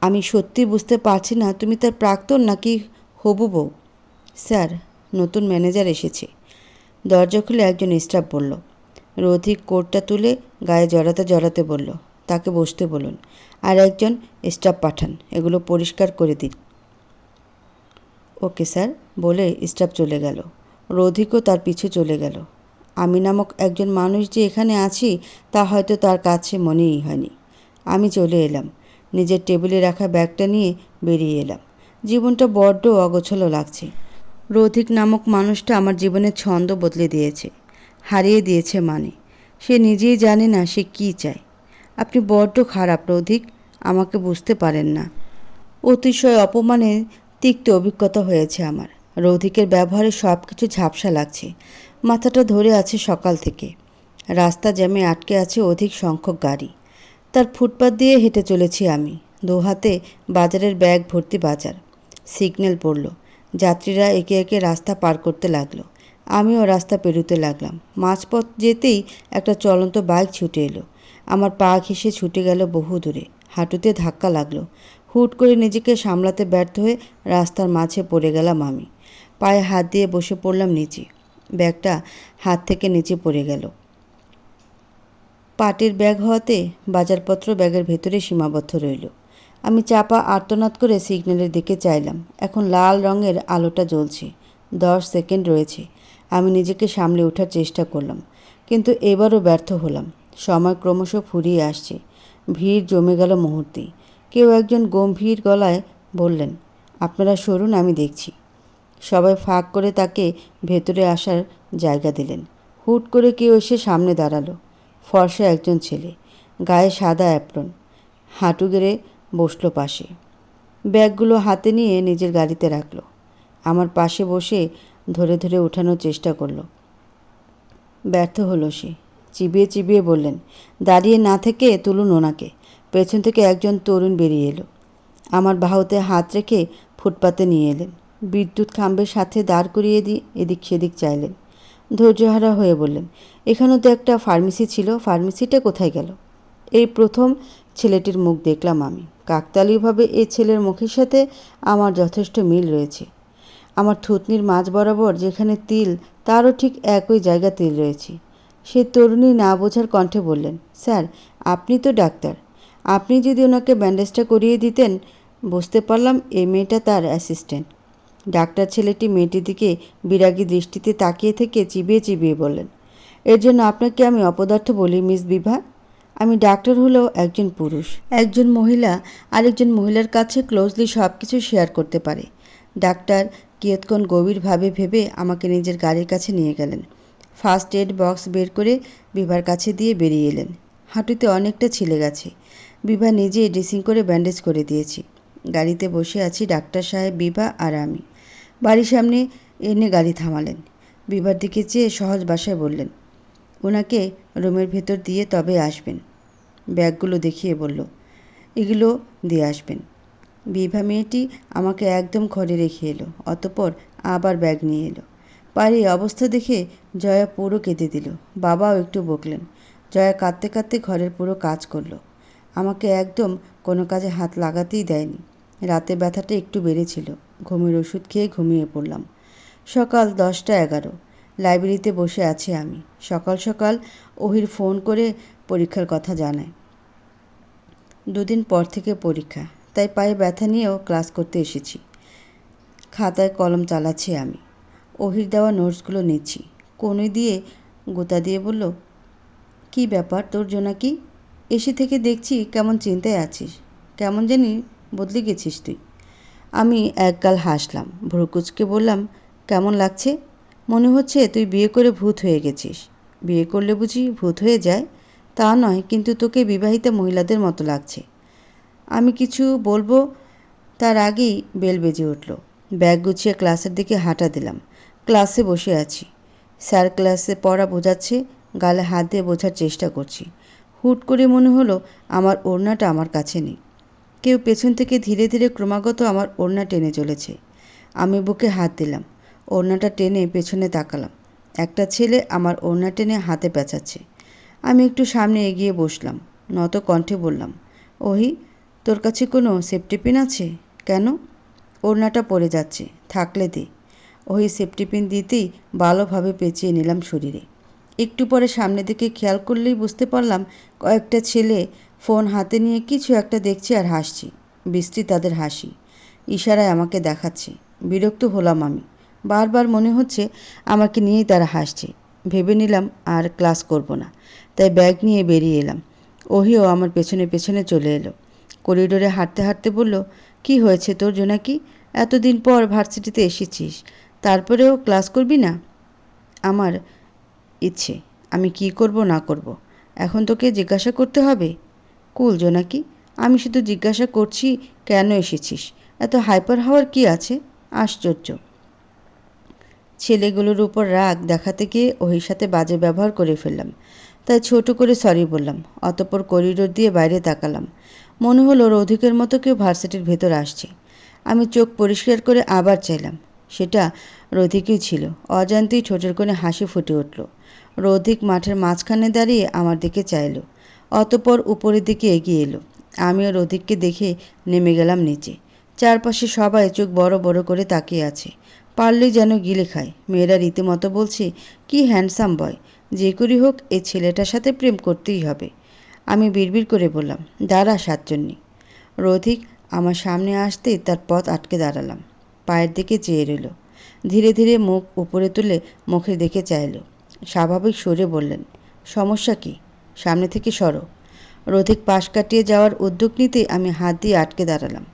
A: আমি সত্যি বুঝতে পারছি না তুমি তার প্রাক্তন নাকি হবু বউ। স্যার, নতুন ম্যানেজার এসেছে। দরজা খুলে একজন স্টাফ বলল। রৌধিক কোটটা তুলে গায়ে জড়াতে জড়াতে বলল, তাকে বসতে বলুন, আর একজন স্টাফ পাঠান, এগুলো পরিষ্কার করে দিন। ওকে স্যার, বলে স্টাফ চলে গেল। রৌধিকও তার পিছু চলে গেল। আমি নামক একজন মানুষ যে এখানে আছি তা হয়তো তার কাছে মনেই হয়নি। আমি চলে এলাম। নিজের টেবিলে রাখা ব্যাগটা নিয়ে বেরিয়ে এলাম। জীবনটা বড্ড অগোছালো লাগছে। রৌধিক নামক মানুষটা আমার জীবনের ছন্দ বদলে দিয়েছে, হারিয়ে দিয়েছে মানে। সে নিজেই জানে না সে কী চায়। আপনি বড্ড খারাপ রৌধিক, আমাকে বুঝতে পারেন না। অতিশয় অপমানে তিক্ত অভিজ্ঞতা হয়েছে আমার। রৌধিকের ব্যবহারে সব কিছু ঝাপসা লাগছে। মাথাটা ধরে আছে সকাল থেকে। রাস্তা জ্যামে আটকে আছে অধিক সংখ্যক গাড়ি। তার ফুটপাত দিয়ে হেঁটে চলেছি আমি, দু হাতে বাজারের ব্যাগ ভর্তি বাজার। সিগন্যাল পড়ল। যাত্রীরা একে একে রাস্তা পার করতে লাগলো। আমিও রাস্তা পেরোতে লাগলাম। মাঝপথ যেতেই একটা চলন্ত বাইক ছুটে এলো। আমার পা ঘেঁষে ছুটে গেল বহু দূরে। হাঁটুতে ধাক্কা লাগলো। হুট করে নিজেকে সামলাতে ব্যর্থ হয়ে রাস্তার মাঝে পড়ে গেলাম আমি। পায়ে হাত দিয়ে বসে পড়লাম নিচে। ব্যাগটা হাত থেকে নিচে পড়ে গেল। পাটের ব্যাগ হওয়াতে বাজারপত্র ব্যাগের ভেতরে সীমাবদ্ধ রইল। আমি চাপা আর্তনাদ করে সিগন্যালের দিকে চাইলাম। এখন লাল রঙের আলোটা জ্বলছে। 10 সেকেন্ড রয়েছে। আমি নিজেকে সামলে ওঠার চেষ্টা করলাম, কিন্তু এবারও ব্যর্থ হলাম। সময় ক্রমশ ফুরিয়ে আসছে। ভিড় জমে গেল মুহূর্তেই। কেউ একজন গম্ভীর গলায় বললেন, আপনারা সরুন, আমি দেখছি। সবাই ফাঁক করে তাকে ভেতরে আসার জায়গা দিলেন। হুট করে কেউ এসে সামনে দাঁড়ালো। ফর্সা একজন ছেলে, গায়ে সাদা অ্যাপ্রন, হাঁটু গেড়ে বসলো পাশে। ব্যাগগুলো হাতে নিয়ে নিজের গাড়িতে রাখলো। আমার পাশে বসে ধরে ধরে ওঠানোর চেষ্টা করলো। ব্যর্থ হলো সে। চিবিয়ে চিবিয়ে বললেন, দাঁড়িয়ে না থেকে তুলুন ওনাকে। পেছন থেকে একজন তরুণ বেরিয়ে এলো। আমার বাহুতে হাত রেখে ফুটপাতে নিয়ে এলেন। বিদ্যুৎ খাম্বের সাথে দাঁড় করিয়ে দিয়ে এদিক সেদিক চাইলেন। ধৈর্যহারা হয়ে বললেন, এখানেও তো একটা ফার্মেসি ছিল, ফার্মেসিটা কোথায় গেল? এই প্রথম ছেলেটির মুখ দেখলাম আমি। কাকতালীয়ভাবে এই ছেলের মুখের সাথে আমার যথেষ্ট মিল রয়েছে। আমার থুতনির মাঝ বরাবর যেখানে তিল, তারও ঠিক একই জায়গা তিল রয়েছে। সে তরুণী না বোঝার কণ্ঠে বললেন, স্যার, আপনি তো ডাক্তার, আপনি যদি ওনাকে ব্যান্ডেজটা করিয়ে দিতেন। বুঝতে পারলাম এই মেয়েটা তার অ্যাসিস্ট্যান্ট। ডাক্তার ছেলেটি মেয়েটির দিকে বিরাগী দৃষ্টিতে তাকিয়ে থেকে চিবিয়ে চিবিয়ে বললেন, এর জন্য আপনাকে আমি অপদার্থ বলি মিস বিভা? আমি ডাক্তার হলেও একজন পুরুষ। একজন মহিলা আরেকজন মহিলার কাছে ক্লোজলি সব কিছু শেয়ার করতে পারে। ডাক্তার কিয়ৎক্ষণ গভীরভাবে ভেবে আমাকে নিজের গাড়ির কাছে নিয়ে গেলেন। ফার্স্ট এড বক্স বের করে বিভার কাছে দিয়ে বেরিয়ে এলেন। হাঁটুতে অনেকটা ছিলে গেছে। বিভা নিজেই ড্রেসিং করে ব্যান্ডেজ করে দিয়েছি। গাড়িতে বসে আছি ডাক্তার সাহেব, বিভা আর আমি। বাড়ির সামনে এনে গাড়ি থামালেন। বিভার দিকে চেয়ে সহজ ভাষায় বললেন, ওনাকে রুমের ভেতর দিয়ে তবে আসবেন। ব্যাগগুলো দেখিয়ে বলল, এগুলো দিয়ে আসবেন। বিভা মেয়েটি আমাকে একদম ঘরে রেখে এলো। অতঃপর আবার ব্যাগ নিয়ে এলো। বাড়ির অবস্থা দেখে জয়া পুরো কেঁদে দিল। বাবাও একটু বকলেন। জয়া কাঁদতে কাঁদতে ঘরের পুরো কাজ করলো। আমাকে একদম কোনো কাজে হাত লাগাতেই দেয়নি। রাতে ব্যথাটা একটু বেড়েছিল। ঘুমের ওষুধ খেয়ে ঘুমিয়ে পড়লাম। সকাল 10টা 11। লাইব্রেরিতে বসে আছি আমি। সকাল সকাল ওহির ফোন করে পরীক্ষার কথা জানায়। 2 দিন পর থেকে পরীক্ষা, তাই পায়ে ব্যথা নিয়েও ক্লাস করতে এসেছি। খাতায় কলম চালাচ্ছি আমি। ওহির দেওয়া নোটসগুলো নিচ্ছি। কোণে দিয়ে গোতা দিয়ে বলল, কী ব্যাপার তোর জোনাকি? এসে থেকে দেখছি কেমন চিন্তায় আছিস, কেমন জানি বদলে গেছিস তুই। আমি একগাল হাসলাম। ভ্রুকুচকে বললাম, কেমন লাগছে? মনে হচ্ছে তুই বিয়ে করে ভূত হয়ে গেছিস। বিয়ে করলে বুঝি ভূত হয়ে যায়? তা নয়, কিন্তু তোকে বিবাহিতা মহিলাদের মতো লাগছে। আমি কিছু বলবো তার আগেই বেল বেজে উঠল। ব্যাগ গুছিয়ে ক্লাসের দিকে হাঁটা দিলাম। ক্লাসে বসে আছি। স্যার ক্লাসে পড়া বোঝাচ্ছে, গালে হাত দিয়ে বোঝার চেষ্টা করছি। হুট করে মনে হলো আমার ওড়নাটা আমার কাছে নেই। কেউ পেছন থেকে ধীরে ধীরে ক্রমাগত আমার ওড়না টেনে চলেছে। আমি বুকে হাত দিলাম। ওড়নাটা টেনে পেছনে তাকালাম। একটা ছেলে আমার ওড়না টেনে হাতে পেঁচাচ্ছে। আমি একটু সামনে এগিয়ে বসলাম। নত কণ্ঠে বললাম, ওহি, তোর কাছে কোনো সেফটি পিন আছে? কেন? ওড়নাটা পড়ে যাচ্ছে, থাকলে দে। ওহি সেফটি পিন দিতেই ভালোভাবে পেঁচিয়ে নিলাম শরীরে। একটু পরে সামনের দিকে খেয়াল করলেই বুঝতে পারলাম কয়েকটা ছেলে ফোন হাতে নিয়ে কিছু একটা দেখছে আর হাসছে। বিশ্রী তাদের হাসি। ইশারায় আমাকে দেখাচ্ছে। বিরক্ত হলাম আমি। বারবার মনে হচ্ছে আমাকে নিয়েই তারা হাসছে। ভেবে নিলাম আর ক্লাস করব না। তাই ব্যাগ নিয়ে বেরিয়ে এলাম। ওহিও আমার পেছনে পেছনে চলে এলো। করিডোরে হাঁটতে হাঁটতে বলল, কি হয়েছে তোর জোনাকি? এতদিন পর ভার্সিটিতে এসেছিস, তারপরেও ক্লাস করবি না? আমার ইচ্ছে, আমি কি করব না করব এখন তোকে জিজ্ঞাসা করতে হবে? কুল জোনাকি, আমি শুধু জিজ্ঞাসা করছি কেন এসেছিস। এত হাইপার হওয়ার কি আছে? আশ্চর্য। ছেলেগুলোর উপর রাগ দেখাতে গিয়ে ওহির সাথে বাজে ব্যবহার করে ফেললাম। তাই ছোট করে সরি বললাম। অতঃপর করিডোর দিয়ে বাইরে তাকালাম। মনে হলো রৌধিকের মতো কেউ ভার্সিটির ভেতর আসছে। আমি চোখ পরিষ্কার করে আবার চাইলাম। সেটা রৌধিকই ছিল। অজান্তেই ঠোঁটের কোণে হাসি ফুটে উঠল। রৌধিক মাঠের মাঝখানে দাঁড়িয়ে আমার দিকে চাইল। অতঃপর উপরের দিকে এগিয়ে এলো। আমিও রৌধিককে দেখে নেমে গেলাম নিচে। চারপাশে সবাই চোখ বড় বড় করে তাকিয়ে আছে। পারলেই যেন গিলে খায়। মেয়েরা রীতিমতো বলছে, কি হ্যান্ডসাম বয়, যে করেই হোক এই ছেলেটার সাথে প্রেম করতেই হবে। আমি বিড়বিড় করে বললাম, দাঁড়া সাতজন্যি। রৌধিক আমার সামনে আসতেই তার পথ আটকে দাঁড়ালাম। পায়ের দিকে চেয়ে রইল। ধীরে ধীরে মুখ উপরে তুলে মুখের দিকে চাইল। স্বাভাবিক সুরে বললেন, সমস্যা কি? সামনে থেকে সরো। রৌধিক পাশ কাটিয়ে যাওয়ার উদ্যোগ নিতেই আমি হাত দিয়ে আটকে দাঁড়ালাম।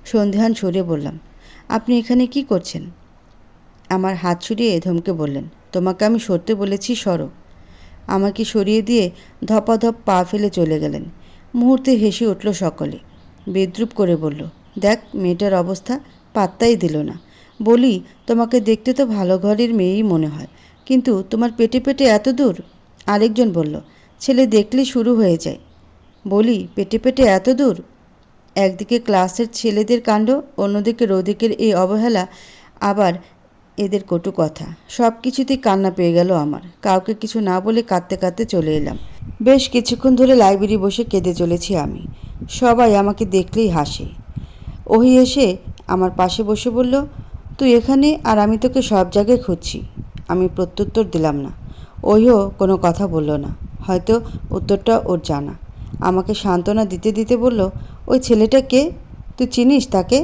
A: সন্ধিহান সুরে বললাম, আপনি এখানে কি করছেন? আমার হাত ছুড়িয়ে ধমকে বললেন, তোমাকে আমি সরতে বলেছি, সরো। আমাকে সরিয়ে দিয়ে ধপাধপ পা ফেলে চলে গেলেন। মুহূর্তে হেসে উঠল সকলে। বিদ্রূপ করে বলল, দেখ মেয়েটার অবস্থা, পাত্তাই দিল না। বলি, তোমাকে দেখতে তো ভালো ঘরের মেয়েই মনে হয়, কিন্তু তোমার পেটে পেটে এত দূর। আরেকজন বলল, ছেলে দেখলে শুরু হয়ে যায়। বলি, পেটে পেটে এত দূর। একদিকে ক্লাসের ছেলেদের কাণ্ড, অন্যদিকে রৌদিকের এই অবহেলা, আবার এদের কটু কথা, সব কিছুতেই কান্না পেয়ে গেল আমার। কাউকে কিছু না বলে কাঁদতে কাঁদতে চলে এলাম। বেশ কিছুক্ষণ ধরে লাইব্রেরি বসে কেঁদে চলেছি আমি। সবাই আমাকে দেখলেই হাসে। ওহি এসে আমার পাশে বসে বলল, তুই এখানে আর আমি তোকে সব জায়গায় খুঁজছি। আমি প্রত্যুত্তর দিলাম না। ওহিও কোনো কথা বলল না। হয়তো উত্তরটা ওর জানা। আমাকে সান্ত্বনা দিতে দিতে বলল, ওই ছেলেটা কে? তুই চিনিস তাকে?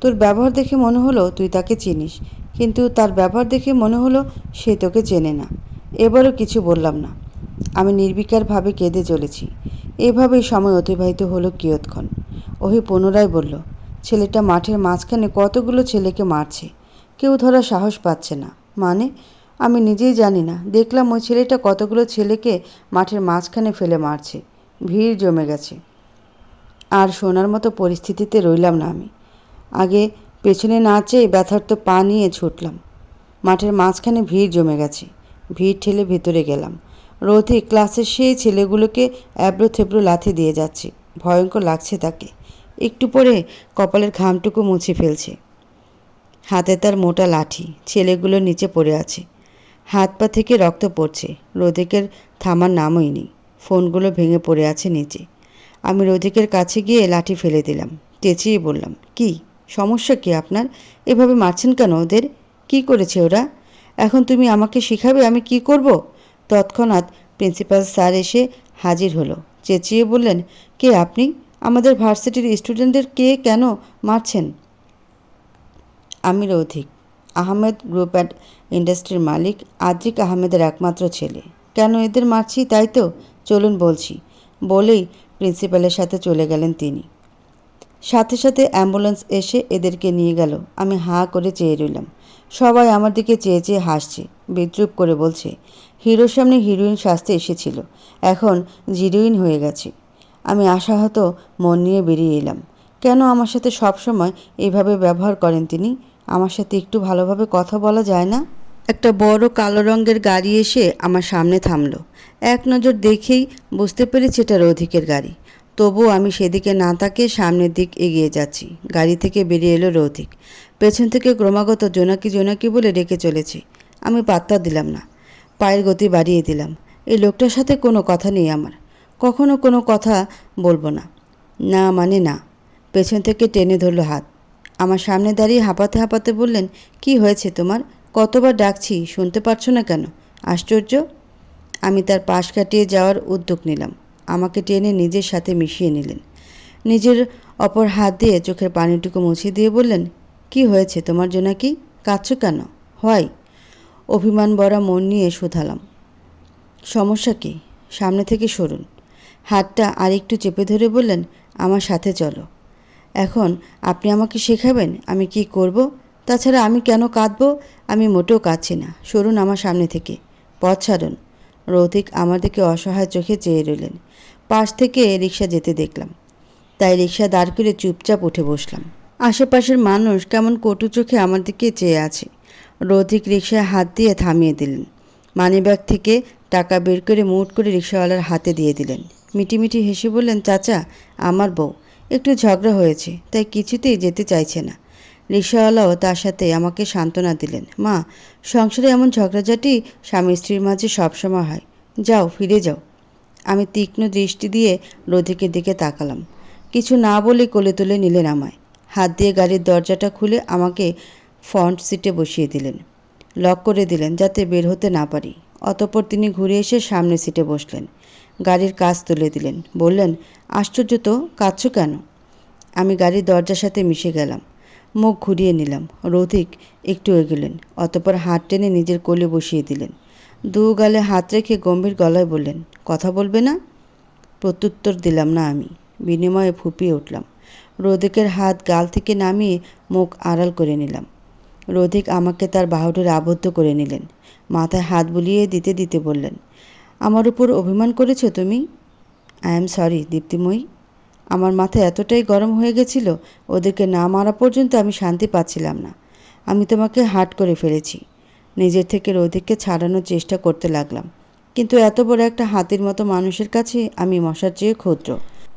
A: তোর ব্যবহার দেখে মনে হলো তুই তাকে চিনিস, কিন্তু তার ব্যবহার দেখে মনে হলো সে তোকে চেনে না। এবারও কিছু বললাম না। আমি নির্বিকারভাবে কেঁদে চলেছি। এভাবেই সময় অতিবাহিত হলো কিয়ৎক্ষণ। ওহি পুনরায় বলল, ছেলেটা মাঠের মাঝখানে কতগুলো ছেলেকে মারছে, কেউ ধরার সাহস পাচ্ছে না। মানে? আমি নিজেই জানি না। দেখলাম ওই ছেলেটা কতগুলো ছেলেকে মাঠের মাঝখানে ফেলে মারছে। ভিড় জমে গেছে। আর শোনার মতো পরিস্থিতিতে রইলাম না আমি। আগে পেছনে না চেয়ে ব্যথার্ত পা নিয়ে ছুটলাম। মাঠের মাঝখানে ভিড় জমে গেছে। ভিড় ঠেলে ভেতরে গেলাম। রথি ক্লাসের সেই ছেলেগুলোকে এবড়ো থেবড়ো লাথি দিয়ে যাচ্ছে। ভয়ঙ্কর লাগছে তাকে। একটু পরে কপালের ঘামটুকু মুছে ফেলছে। হাতে তার মোটা লাঠি। ছেলেগুলো নিচে পড়ে আছে। হাত পা থেকে রক্ত পড়ছে। রোদিকের থামার নামই নেই। ফোনগুলো ভেঙে পড়ে আছে নিচে। আমি রোদিকের কাছে গিয়ে লাঠি ফেলে দিলাম। চেঁচিয়ে বললাম, কি সমস্যা কি আপনার? এভাবে মারছেন কেন ওদের? কি করেছে ওরা? এখন তুমি আমাকে শিখাবে আমি কি করব? তৎক্ষণাৎ প্রিন্সিপাল স্যার এসে হাজির হলো। চেঁচিয়ে বললেন, কে আপনি? আমাদের ভার্সিটির স্টুডেন্টদের কে কেন মারছেন? আমি রৌধিক, আহমেদ গ্রুপ অ্যান্ড ইন্ডাস্ট্রির মালিক আদ্রিক আহমেদের একমাত্র ছেলে। কেন এদের মারছি তাই তো? চলুন বলছি। বলেই প্রিন্সিপালের সাথে চলে গেলেন তিনি। সাথে সাথে অ্যাম্বুলেন্স এসে এদেরকে নিয়ে গেল। আমি হাঁ করে চেয়ে রইলাম। সবাই আমার দিকে চেয়ে চেয়ে হাসছে, বিদ্রুপ করে বলছে, হিরোর সামনে হিরোইন সাজতে এসেছিল, এখন জিরোইন হয়ে গেছে। আমি আশাহত মন নিয়ে বেরিয়ে এলাম। কেন আমার সাথে সব সময় এইভাবে ব্যবহার করেন তিনি? আমার সাথে একটু ভালোভাবে কথা বলা যায় না? একটা বড় কালো রঙের গাড়ি এসে আমার সামনে থামলো। এক নজর দেখেই বুঝতে পেরেছি এটা রৌধিকের গাড়ি। তবুও আমি সেদিকে না তাকিয়ে সামনের দিক এগিয়ে যাচ্ছি। গাড়ি থেকে বেরিয়ে এলো রৌধিক। পেছন থেকে ক্রমাগত জোনাকি জোনাকি বলে ডেকে চলেছে। আমি পাত্তা দিলাম না, পায়ের গতি বাড়িয়ে দিলাম। এই লোকটার সাথে কোনো কথা নেই আমার, কখনো কোনো কথা বলবো না। না মানে না। পেছন থেকে টেনে ধরলো হাত। আমার সামনে দাঁড়িয়ে হাঁপাতে হাঁপাতে বললেন, কি হয়েছে তোমার? কতবার ডাকছি, শুনতে পারছো না কেন? আশ্চর্য। আমি তার পাশ কাটিয়ে যাওয়ার উদ্যোগ নিলাম। আমাকে টেনে নিজের সাথে মিশিয়ে নিলেন। নিজের অপর হাত দিয়ে চোখের পানিটুকু মুছিয়ে দিয়ে বললেন, কি হয়েছে তোমার জোনাকি? কাঁদছো কেন? হয়। অভিমান ভরা মন নিয়ে শুধালাম, সমস্যা কি? সামনে থেকে সরুন। হাতটা আরেকটু চেপে ধরে বললেন, আমার সাথে চলো। এখন আপনি আমাকে শেখাবেন আমি কি করব? তাছাড়া আমি কেন কাঁদবো? আমি মোটেও কাঁদছি না। সরুন আমার সামনে থেকে, পথ ছাড়ুন। রৌধিক আমার দিকে অসহায় চোখে চেয়ে রইলেন। পাশ থেকে রিক্সা যেতে দেখলাম, তাই রিক্সা দাঁড় করে চুপচাপ উঠে বসলাম। আশেপাশের মানুষ কেমন কটু চোখে আমার দিকে চেয়ে আছে। রৌধিক রিক্সায় হাত দিয়ে থামিয়ে দিলেন। মানিব্যাগ থেকে টাকা বের করে মুট করে রিক্সাওয়ালার হাতে দিয়ে দিলেন। মিটিমিটি হেসে বললেন, চাচা, আমার বউ একটু ঝগড়া হয়েছে, তাই কিছুতেই যেতে চাইছে না। রিক্সাওয়ালাও তার সাথে আমাকে সান্ত্বনা দিলেন, মা, সংসারে এমন ঝগড়াঝাটি স্বামী স্ত্রীর মাঝে সবসময় হয়, যাও ফিরে যাও। আমি তীক্ষ্ণ দৃষ্টি দিয়ে রৌধিকের দিকে তাকালাম। কিছু না বলে কোলে তুলে নিলেন আমায়। হাত দিয়ে গাড়ির দরজাটা খুলে আমাকে ফ্রন্ট সিটে বসিয়ে দিলেন। লক করে দিলেন যাতে বের হতে না পারি। অতঃপর তিনি ঘুরে এসে সামনের সিটে বসলেন। গাড়ির কাঁচ তুলে দিলেন। বললেন, আশ্চর্য তো, কাঁদছো কেন? আমি গাড়ির দরজার সাথে মিশে গেলাম। মুখ ঘুরিয়ে নিলাম। রৌধিক একটু এগোলেন, অতঃপর হাত টেনে নিজের কোলে বসিয়ে দিলেন। দু গালে হাত রেখে গম্ভীর গলায় বললেন, কথা বলবে না? প্রত্যুত্তর দিলাম না আমি। বিনিময়ে ফুঁপিয়ে উঠলাম। রৌধিকের হাত গাল থেকে নামিয়ে মুখ আড়াল করে নিলাম। রৌধিক আমাকে তার বাহুডোরে আবদ্ধ করে নিলেন। মাথায় হাত বুলিয়ে দিতে দিতে বললেন, আমার উপর অভিমান করেছো তুমি? I am sorry দীপ্তিময়ী। আমার মাথা এতটাই গরম হয়ে গেছিল, ওদেরকে না মারা পর্যন্ত আমি শান্তি পাচ্ছিলাম না। আমি তোমাকে হার্ট করে ফেলেছি। নিজের থেকে রৌধিককে ছাড়ানোর চেষ্টা করতে লাগলাম, কিন্তু এত বড় একটা হাতির মতো মানুষের কাছে আমি মশার চেয়ে ক্ষুদ্র।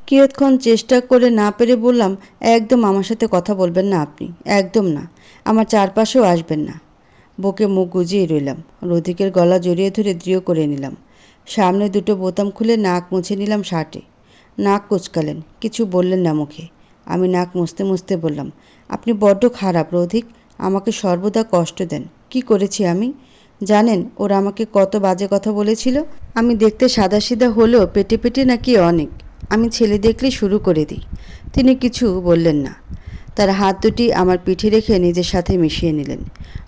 A: কিয়ৎক্ষণ চেষ্টা করে না পেরে বললাম, একদম আমার সাথে কথা বলবেন না আপনি, একদম না। আমার চারপাশেও আসবেন না। বুকে মুখ গুজিয়ে রইলাম। রৌধিকের গলা জড়িয়ে ধরে দৃঢ় করে নিলাম। সামনে দুটো বোতাম খুলে নাক মুছে নিলাম শার্টে। নাক কুচকালেন, কিছু বললেন না মুখে। আমি নাক মুছতে মুছতে বললাম, আপনি বড্ড খারাপ রৌধিক, আমাকে সর্বদা কষ্ট দেন। কি করেছি আমি? জানেন ওরা আমাকে কত বাজে কথা বলেছিল? আমি দেখতে সাদাসিধা হলেও পেটে পেটে নাকি অনেক। আমি ছেলে দেখলেই শুরু করে দিই। তিনি কিছু বললেন না। তার হাত দুটি আমার পিঠে রেখে নিজের সাথে মিশিয়ে নিলেন।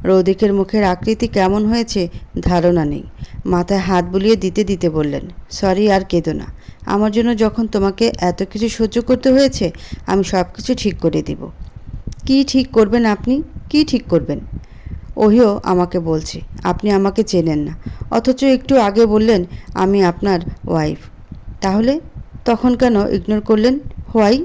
A: রৌধিকের মুখের আকৃতি কেমন হয়েছে ধারণা নেই। মাথায় হাত বুলিয়ে দিতে দিতে বললেন, সরি, আর কেঁদো না। আমার জন্য যখন তোমাকে এত কিছু সহ্য করতে হয়েছে, আমি সব কিছু ঠিক করে দিব। কি ঠিক করবেন আপনি? কি ঠিক করবেন? ওহিও আমাকে বলছে আপনি আমাকে চেনেন না, অথচ একটু আগে বললেন আমি আপনার ওয়াইফ। তাহলে তখন কেন ইগনোর করলেন? হোয়াই?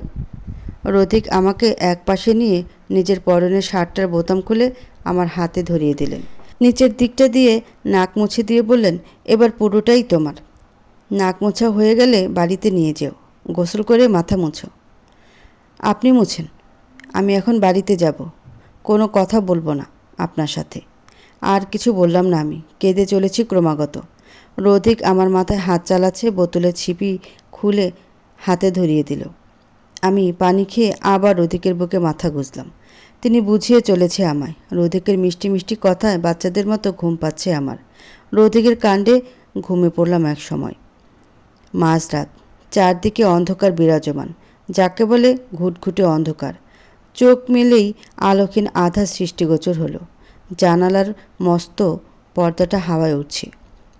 A: রৌধিক আমাকে এক পাশে নিয়ে নিজের পরনের শার্টটার বোতাম খুলে আমার হাতে ধরিয়ে দিলেন। নিচের দিকটা দিয়ে নাক মুছে দিয়ে বললেন, এবার পুরোটাই তোমার। নাক মোছা হয়ে গেলে বাড়িতে নিয়ে যেও, গোসল করে মাথা মুছো। আপনি মুছেন। আমি এখন বাড়িতে যাব, কোনো কথা বলবো না আপনার সাথে। আর কিছু বললাম না আমি, কেঁদে চলেছি ক্রমাগত। রৌধিক আমার মাথায় হাত চালাচ্ছে, বোতলের ছিপি খুলে হাতে ধরিয়ে দিল। আমি পানি খেয়ে আবার রৌধিকের বুকে মাথা গুঁজলাম। তিনি বুঝিয়ে চলেছে আমায়। রৌধিকের মিষ্টি মিষ্টি কথায় বাচ্চাদের মতো ঘুম পাচ্ছে আমার। রৌধিকের কাণ্ডে ঘুমে পড়লাম এক সময়। মাঝরাত, চারদিকে অন্ধকার বিরাজমান, যাকে বলে ঘুটঘুটে অন্ধকার। চোখ মেলেই আলোহীন আধা সৃষ্টিগোচর হলো। জানালার মস্ত পর্দাটা হাওয়ায় উঠছে।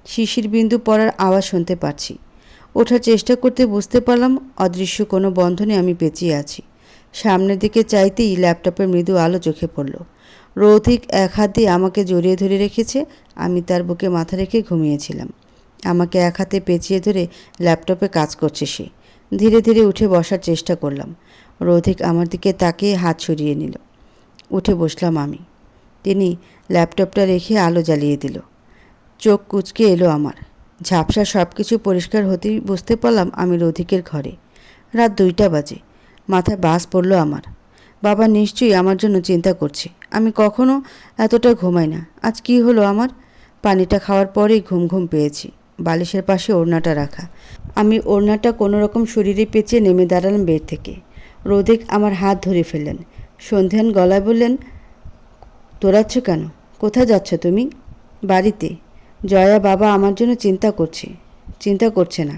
A: শিশির বিন্দু পড়ার আওয়াজ শুনতে পাচ্ছি। ওঠার চেষ্টা করতে বুঝতে পারলাম অদৃশ্য কোনো বন্ধনে আমি পেঁচিয়ে আছি। সামনের দিকে চাইতেই ল্যাপটপের মৃদু আলো চোখে পড়ল। রৌথিক এক হাত দিয়ে আমাকে জড়িয়ে ধরে রেখেছে, আমি তার বুকে মাথা রেখে ঘুমিয়েছিলাম। আমাকে এক হাতে পেঁচিয়ে ধরে ল্যাপটপে কাজ করছে সে। ধীরে ধীরে উঠে বসার চেষ্টা করলাম। রৌথিক আমার দিকে তাকিয়ে হাত সরিয়ে নিল। উঠে বসলাম আমি। তিনি ল্যাপটপটা রেখে আলো জ্বালিয়ে দিল। চোখ কুঁচকে এলো আমার। ঝাপসা সব কিছু পরিষ্কার হতেই বুঝতে পারলাম আমি রৌথিকের ঘরে। রাত 2টা বাজে। মাথায় বাজ পড়ল আমার। বাবা নিশ্চয়ই আমার জন্য চিন্তা করছে। আমি কখনো এতটা ঘুমাই না। আজ কি হলো আমার? পানিটা খাওয়ার পরেই ঘুম ঘুম পেয়েছি। বালিশের পাশে ওড়নাটা রাখা। আমি ওড়নাটা কোনো রকম শরীরে পেঁচিয়ে নেমে দাঁড়ালাম বেড থেকে। রৌথিক আমার হাত ধরে ফেললেন। সন্ধ্যান গলায় বললেন, দৌড়াচ্ছ কেন? কোথায় যাচ্ছ তুমি? বাড়িতে। জয়া বাবা আমার জন্য চিন্তা করছে। চিন্তা করছে না।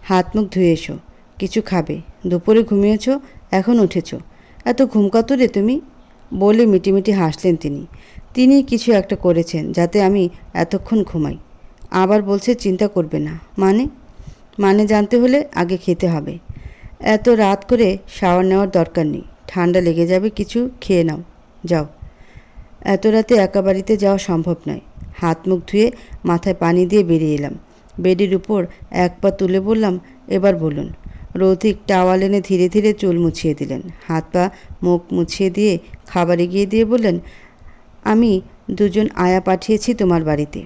A: হাত মুখ ধুয়ে এসো, কিছু খাবে। দুপুরে ঘুমিয়েছ, এখন উঠেছ। এত ঘুম কাতুরে তুমি? বলে মিটিমিটি হাসলেন তিনি। তিনি কিছু একটা করেছেন যাতে আমি এতক্ষণ ঘুমাই। আবার বলছে চিন্তা করবে না। মানে জানতে হলে আগে খেতে হবে। এত রাত করে শাওয়ার নেওয়ার দরকার নেই। ঠান্ডা লেগে যাবে, কিছু খেয়ে নাও, যাও। এত রাতে একা বাড়িতে যাওয়া সম্ভব নয়। হাত মুখ ধুয়ে মাথায় পানি দিয়ে বেরিয়ে এলাম। বেডের উপর এক পা তুলে বললাম, এবার বলুন। রৌথিক টাওয়াল এনে ধীরে ধীরে চুল মুছিয়ে দিলেন। হাত পা মুখ মুছিয়ে দিয়ে খাবার এগিয়ে দিয়ে বললেন, আমি 2জন আয়া পাঠিয়েছি তোমার বাড়িতে।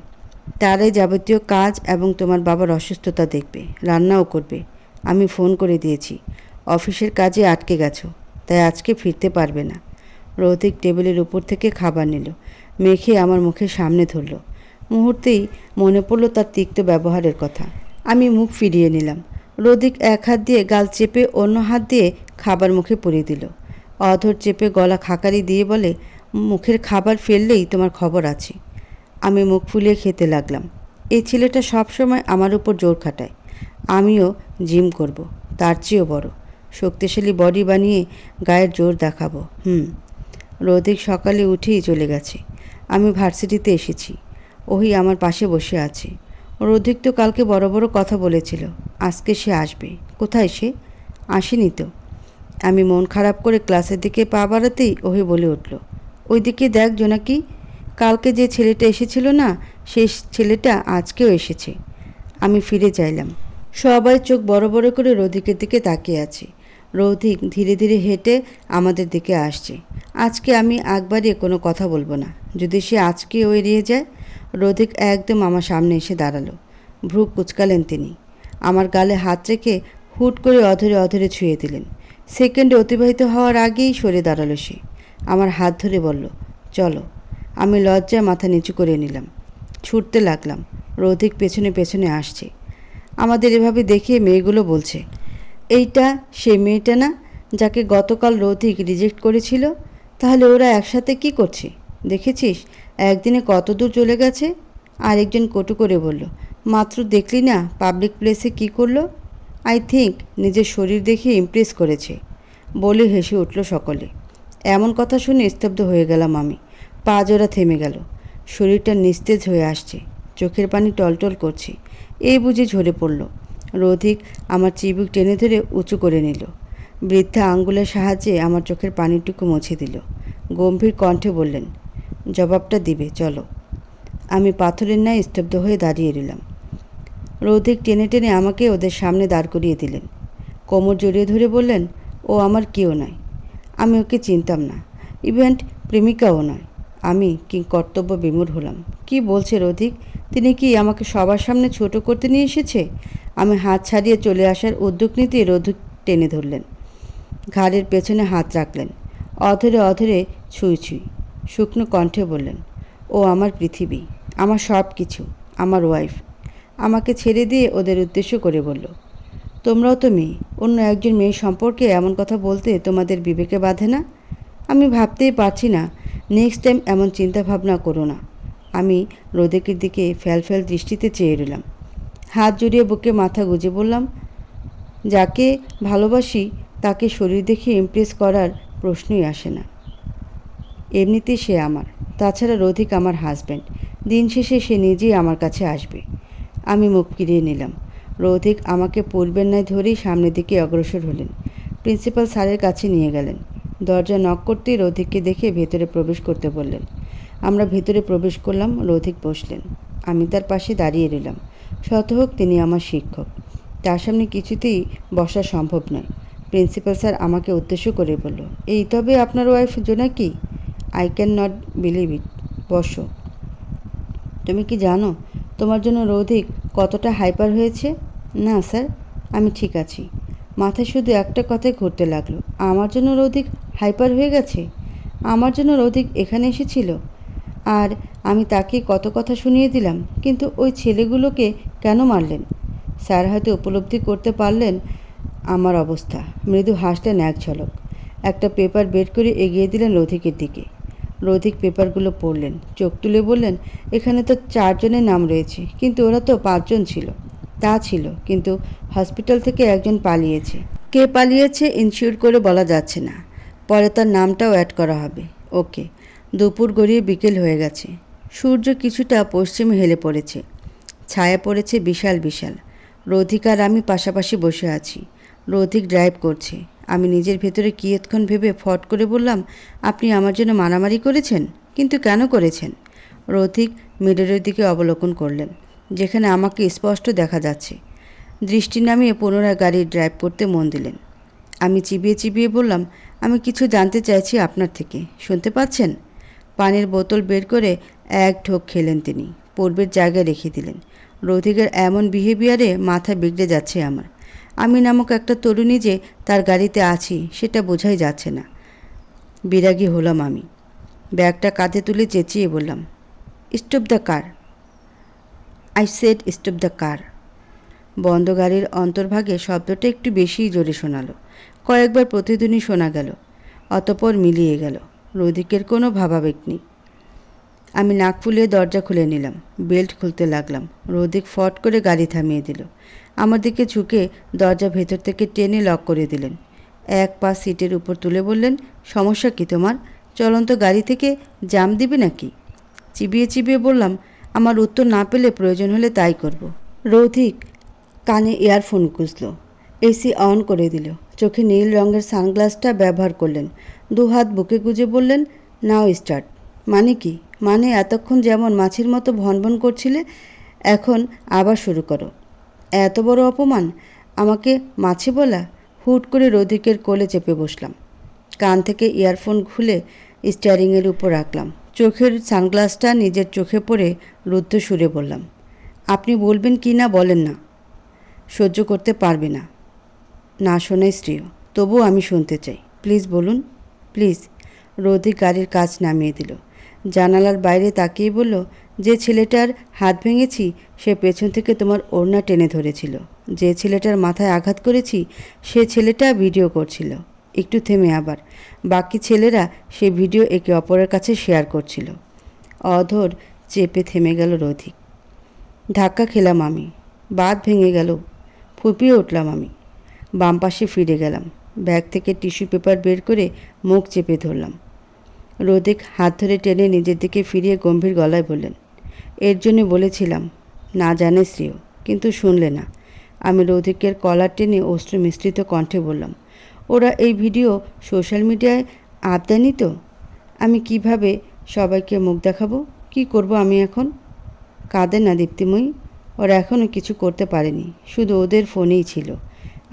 A: তারাই যাবতীয় কাজ এবং তোমার বাবার অসুস্থতা দেখবে, রান্নাও করবে। আমি ফোন করে দিয়েছি। অফিসের কাজে আটকে গেছো, তাই আজকে ফিরতে পারবে না। রৌথিক টেবিলের উপর থেকে খাবার নিল, মেখে আমার মুখের সামনে ধরল। মুহূর্তেই মনে পড়ল তার তিক্ত ব্যবহারের কথা। আমি মুখ ফিরিয়ে নিলাম। রৌথিক এক হাত দিয়ে গাল চেপে অন্য হাত দিয়ে খাবার মুখে পুরিয়ে দিল। অধর চেপে গলা খাকারি দিয়ে বলে, মুখের খাবার ফেললেই তোমার খবর আছে। আমি মুখ ফুলিয়ে খেতে লাগলাম। এই ছেলেটা সবসময় আমার উপর জোর খাটায়। আমিও জিম করব, তার চেয়েও বড় শক্তিশালী বডি বানিয়ে গায়ের জোর দেখাবো। রৌথিক সকালে উঠেই চলে গেছে। আমি ভার্সিটিতে এসেছি। ওহি আমার পাশে বসে আছে। রৌথিক তো কালকে বড় বড় কথা বলেছিল, আজকে সে আসবে। কোথায় সে? আসেনি তো। আমি মন খারাপ করে ক্লাসের দিকে পা বাড়াতেই ওহি বলে উঠল, ওই দিকে দেখ জোনাকি, কালকে যে ছেলেটা এসেছিল না, সেই ছেলেটা আজকেও এসেছে। আমি ফিরে চাইলাম। সবাই চোখ বড় বড় করে রৌথিকের দিকে তাকিয়ে আছে। রৌথিক ধীরে ধীরে হেঁটে আমাদের দিকে আসছে। আজকে আমি আগ বাড়িয়ে কোনো কথা বলবো না। যদি সে আজকেও এড়িয়ে যায়। রৌথিক একদম আমার সামনে এসে দাঁড়ালো। ভ্রু কুচকালেন তিনি। আমার গালে হাত রেখে হুট করে অধরে অধরে ছুঁয়ে দিলেন। সেকেন্ডে অতিবাহিত হওয়ার আগেই সরে দাঁড়ালো সে। আমার হাত ধরে বলল, চলো। আমি লজ্জায় মাথা নিচু করে নিলাম। ছুটতে লাগলাম। রৌথিক পেছনে পেছনে আসছে। আমাদের এভাবে দেখে মেয়েগুলো বলছে, এইটা সে মেয়েটা না যাকে গতকাল রৌথিক রিজেক্ট করেছিল? তাহলে ওরা একসাথে কি করছে দেখেছিস? একদিনে কত দূর চলে গেছে। আরেকজন কটু করে বলল, মাত্র দেখলি না পাবলিক প্লেসে কি করলো? আই থিঙ্ক নিজের শরীর দেখে ইমপ্রেস করেছে। বলে হেসে উঠল সকলে। এমন কথা শুনে স্তব্ধ হয়ে গেলাম আমি। পা জোড়া থেমে গেল। শরীরটা নিস্তেজ হয়ে আসছে। চোখের পানি টলটল করছে। এই বুঝে ঝরে পড়ল। রৌথিক আমার চিবুক টেনে ধরে উঁচু করে নিল। বৃদ্ধা আঙ্গুলের সাহায্যে আমার চোখের পানিটুকু মুছে দিল। গম্ভীর কণ্ঠে বললেন, জবাবটা দিবে, চলো। আমি পাথরের ন্যায় স্তব্ধ হয়ে দাঁড়িয়ে রইলাম। রৌথিক টেনে টেনে আমাকে ওদের সামনে দাঁড় করিয়ে দিলেন। কোমর জড়িয়ে ধরে বললেন, ও আমার কেউ নয়। আমি ওকে চিনতাম না, ইভেন্ট প্রেমিকাও নয়। আমি কি কর্তব্য বিমূঢ় হলাম। কি বলছে রৌথিক? তিনি কি আমাকে সবার সামনে ছোট করতে নিয়ে এসেছে? আমি হাত ছাড়িয়ে চলে আসার উদ্যোগ নিতেই রৌথিক টেনে ধরলেন। ঘাড়ের পেছনে হাত রাখলেন। অধরে অধরে ছুঁই ছুঁই। শুকনো কণ্ঠে বললেন, ও আমার পৃথিবী, আমার সব কিছু, আমার ওয়াইফ। আমাকে ছেড়ে দিয়ে ওদের উদ্দেশ্য করে বলল, তোমরাও তো মেয়ে, অন্য একজন মেয়ে সম্পর্কে এমন কথা বলতে তোমাদের বিবেকে বাঁধে না? আমি ভাবতেই পারছি না। নেক্সট টাইম এমন চিন্তা ভাবনা করো না। আমি রৌথিকের দিকে ফ্যাল দৃষ্টিতে চেয়ে রইলাম। হাত জড়িয়ে বুকে মাথা গুজে বললাম, যাকে ভালোবাসি তাকে শরীর দেখে ইমপ্রেস করার প্রশ্নই আসে না। এমনিতেই সে আমার। তাছাড়া রৌথিক আমার হাজব্যান্ড। দিন শেষে সে নিজেই আমার কাছে আসবে। আমি মুখ ফিরিয়ে নিলাম। রৌথিক আমাকে পূর্বের ন্যায় ধরেই সামনের দিকে অগ্রসর হলেন। প্রিন্সিপাল স্যারের কাছে নিয়ে গেলেন। দরজা নক করতেই রৌথিককে দেখে ভেতরে প্রবেশ করতে বললেন। আমরা ভেতরে প্রবেশ করলাম। রৌথিক বসলেন। আমি তার পাশে দাঁড়িয়ে রইলাম। শত হোক তিনি আমার শিক্ষক, তার সামনে কিছুতেই বসা সম্ভব নয়। প্রিন্সিপাল স্যার আমাকে উদ্দেশ্য করে বলল, এই তবে আপনার ওয়াইফ জোনাকি? I can not believe it. বসো। তুমি কি জানো তোমার জন্য রৌথিক কতটা হাইপার হয়েছে? না স্যার, আমি ঠিক আছি। মাথায় শুধু একটা কথাই ঘুরতে লাগলো, আমার জন্য রৌথিক হাইপার হয়ে গেছে? আমার জন্য রৌথিক এখানে এসেছিল আর আমি তাকে কত কথা শুনিয়ে দিলাম, কিন্তু ওই ছেলেগুলোকে কেন মারলেন? স্যার হয়তো উপলব্ধি করতে পারলেন আমার অবস্থা। মৃদু হাসলেন এক ঝলক। একটা পেপার বের করে এগিয়ে দিলেন রৌথিকের দিকে। রৌথিক পেপারগুলো পড়লেন, চোখ তুলে বললেন, এখানে তো 4 জনের নাম রয়েছে, কিন্তু ওরা তো 5 জন ছিল। তা ছিল, কিন্তু হসপিটাল থেকে একজন পালিয়েছে। কে পালিয়েছে ইনশিওর করে বলা যাচ্ছে না। পরে তার নামটাও অ্যাড করা হবে। ওকে। দুপুর গড়িয়ে বিকেল হয়ে গেছে। সূর্য কিছুটা পশ্চিমে হেলে পড়েছে। ছায়া পড়েছে বিশাল বিশাল। রৌথিক আর আমি পাশাপাশি বসে আছি। রৌথিক ড্রাইভ করছে। আমি নিজের ভেতরে কিয়ৎক্ষণ ভেবে ফট করে বললাম, আপনি আমার জন্য মারামারি করেছেন? কিন্তু কেন করেছেন? রৌথিক মিররের দিকে অবলোকন করলেন, যেখানে আমাকে স্পষ্ট দেখা যাচ্ছে। দৃষ্টি নামিয়ে পুনরায় গাড়ি ড্রাইভ করতে মন দিলেন। আমি চিবিয়ে চিবিয়ে বললাম, আমি কিছু জানতে চাইছি আপনার থেকে, শুনতে পাচ্ছেন? পানির বোতল বের করে এক ঢোক খেলেন তিনি, পূর্বের জায়গায় রেখে দিলেন। রৌথিকের এমন বিহেভিয়ারে মাথা বিগড়ে যাচ্ছে আমার। আমি নামক একটা তরুণী যে তার গাড়িতে আছি সেটা বোঝাই যাচ্ছে না। বিরাগী হলাম আমি। ব্যাগটা কাঁধে তুলে চেঁচিয়ে বললাম, stop the car. I said stop the car. বন্ধ গাড়ির অন্তর্ভাগে শব্দটা একটু বেশিই জোরে শোনালো। কয়েকবার প্রতিধ্বনি শোনা গেল, অতঃপর মিলিয়ে গেল। রৌথিকের কোনো ভাবাবেগ নেই। আমি নাক ফুলিয়ে দরজা খুলে নিলাম, বেল্ট খুলতে লাগলাম। রৌথিক ফট করে গাড়ি থামিয়ে দিল। আমার দিকে ঝুঁকে দরজা ভেতর থেকে টেনে লক করে দিলেন। এক পা সিটের উপর তুলে বললেন, সমস্যা কি তোমার? চলন্ত গাড়ি থেকে জাম দিবে নাকি? চিবিয়ে চিবিয়ে বললাম, আমার উত্তর না পেলে প্রয়োজন হলে তাই করব। রৌথিক কানে ইয়ারফোন গুঁজল, এসি অন করে দিল, চোখে নীল রঙের সানগ্লাসটা ব্যবহার করলেন। 2 হাত বুকে গুজে বললেন, নাও স্টার্ট। মানে কি? মানে এতক্ষণ যেমন মাছির মতো ভনভন করছিলে, এখন আবার শুরু করো। এত বড় অপমান, আমাকে মাছি বলা? হুট করে রৌথিকের কোলে চেপে বসলাম। কান থেকে ইয়ারফোন খুলে স্টিয়ারিংয়ের উপর রাখলাম। চোখের সানগ্লাসটা নিজের চোখে পড়ে রুদ্ধ সুরে বললাম, আপনি বলবেন কি না বলেন না। সহ্য করতে পারবে না, না শোনাই শ্রেয়। তবুও আমি শুনতে চাই, প্লিজ বলুন, প্লিজ। রৌথিক গাড়ির কাজ নামিয়ে দিল। জানালার বাইরে তাকিয়ে বলল, যে ছেলেটার হাত ভেঙেছি সে পেছন থেকে তোমার ওড়না টেনে ধরেছিল। যে ছেলেটার মাথায় আঘাত করেছি সে ছেলেটা ভিডিও করছিল। একটু থেমে আবার, বাকি ছেলেরা সে ভিডিও একে অপরের কাছে শেয়ার করছিল। অধর চেপে থেমে গেল রৌথিক। ধাক্কা খেলাম আমি, বাঁধ ভেঙে গেল। ফুঁপিয়ে উঠলাম আমি। বাম পাশে ফিরে গেলাম। ব্যাগ থেকে টিস্যু পেপার বের করে মুখ চেপে ধরলাম। রৌথিক হাত ধরে টেনে নিজের দিকে ফিরিয়ে গম্ভীর গলায় বললেন, এর জন্য বলেছিলাম না জানে শ্রেয়, কিন্তু শুনলে না। আমি রৌথিকের কলার টেনে অশ্রু মিশ্রিত কণ্ঠে বললাম, ওরা এই ভিডিও সোশ্যাল মিডিয়ায় আপ দেয়নি তো? আমি কিভাবে সবাইকে মুখ দেখাবো? কি করব আমি এখন? কাঁদে না দীপ্তিময়ী, ওরা এখনও কিছু করতে পারেনি, শুধু ওদের ফোনেই ছিল।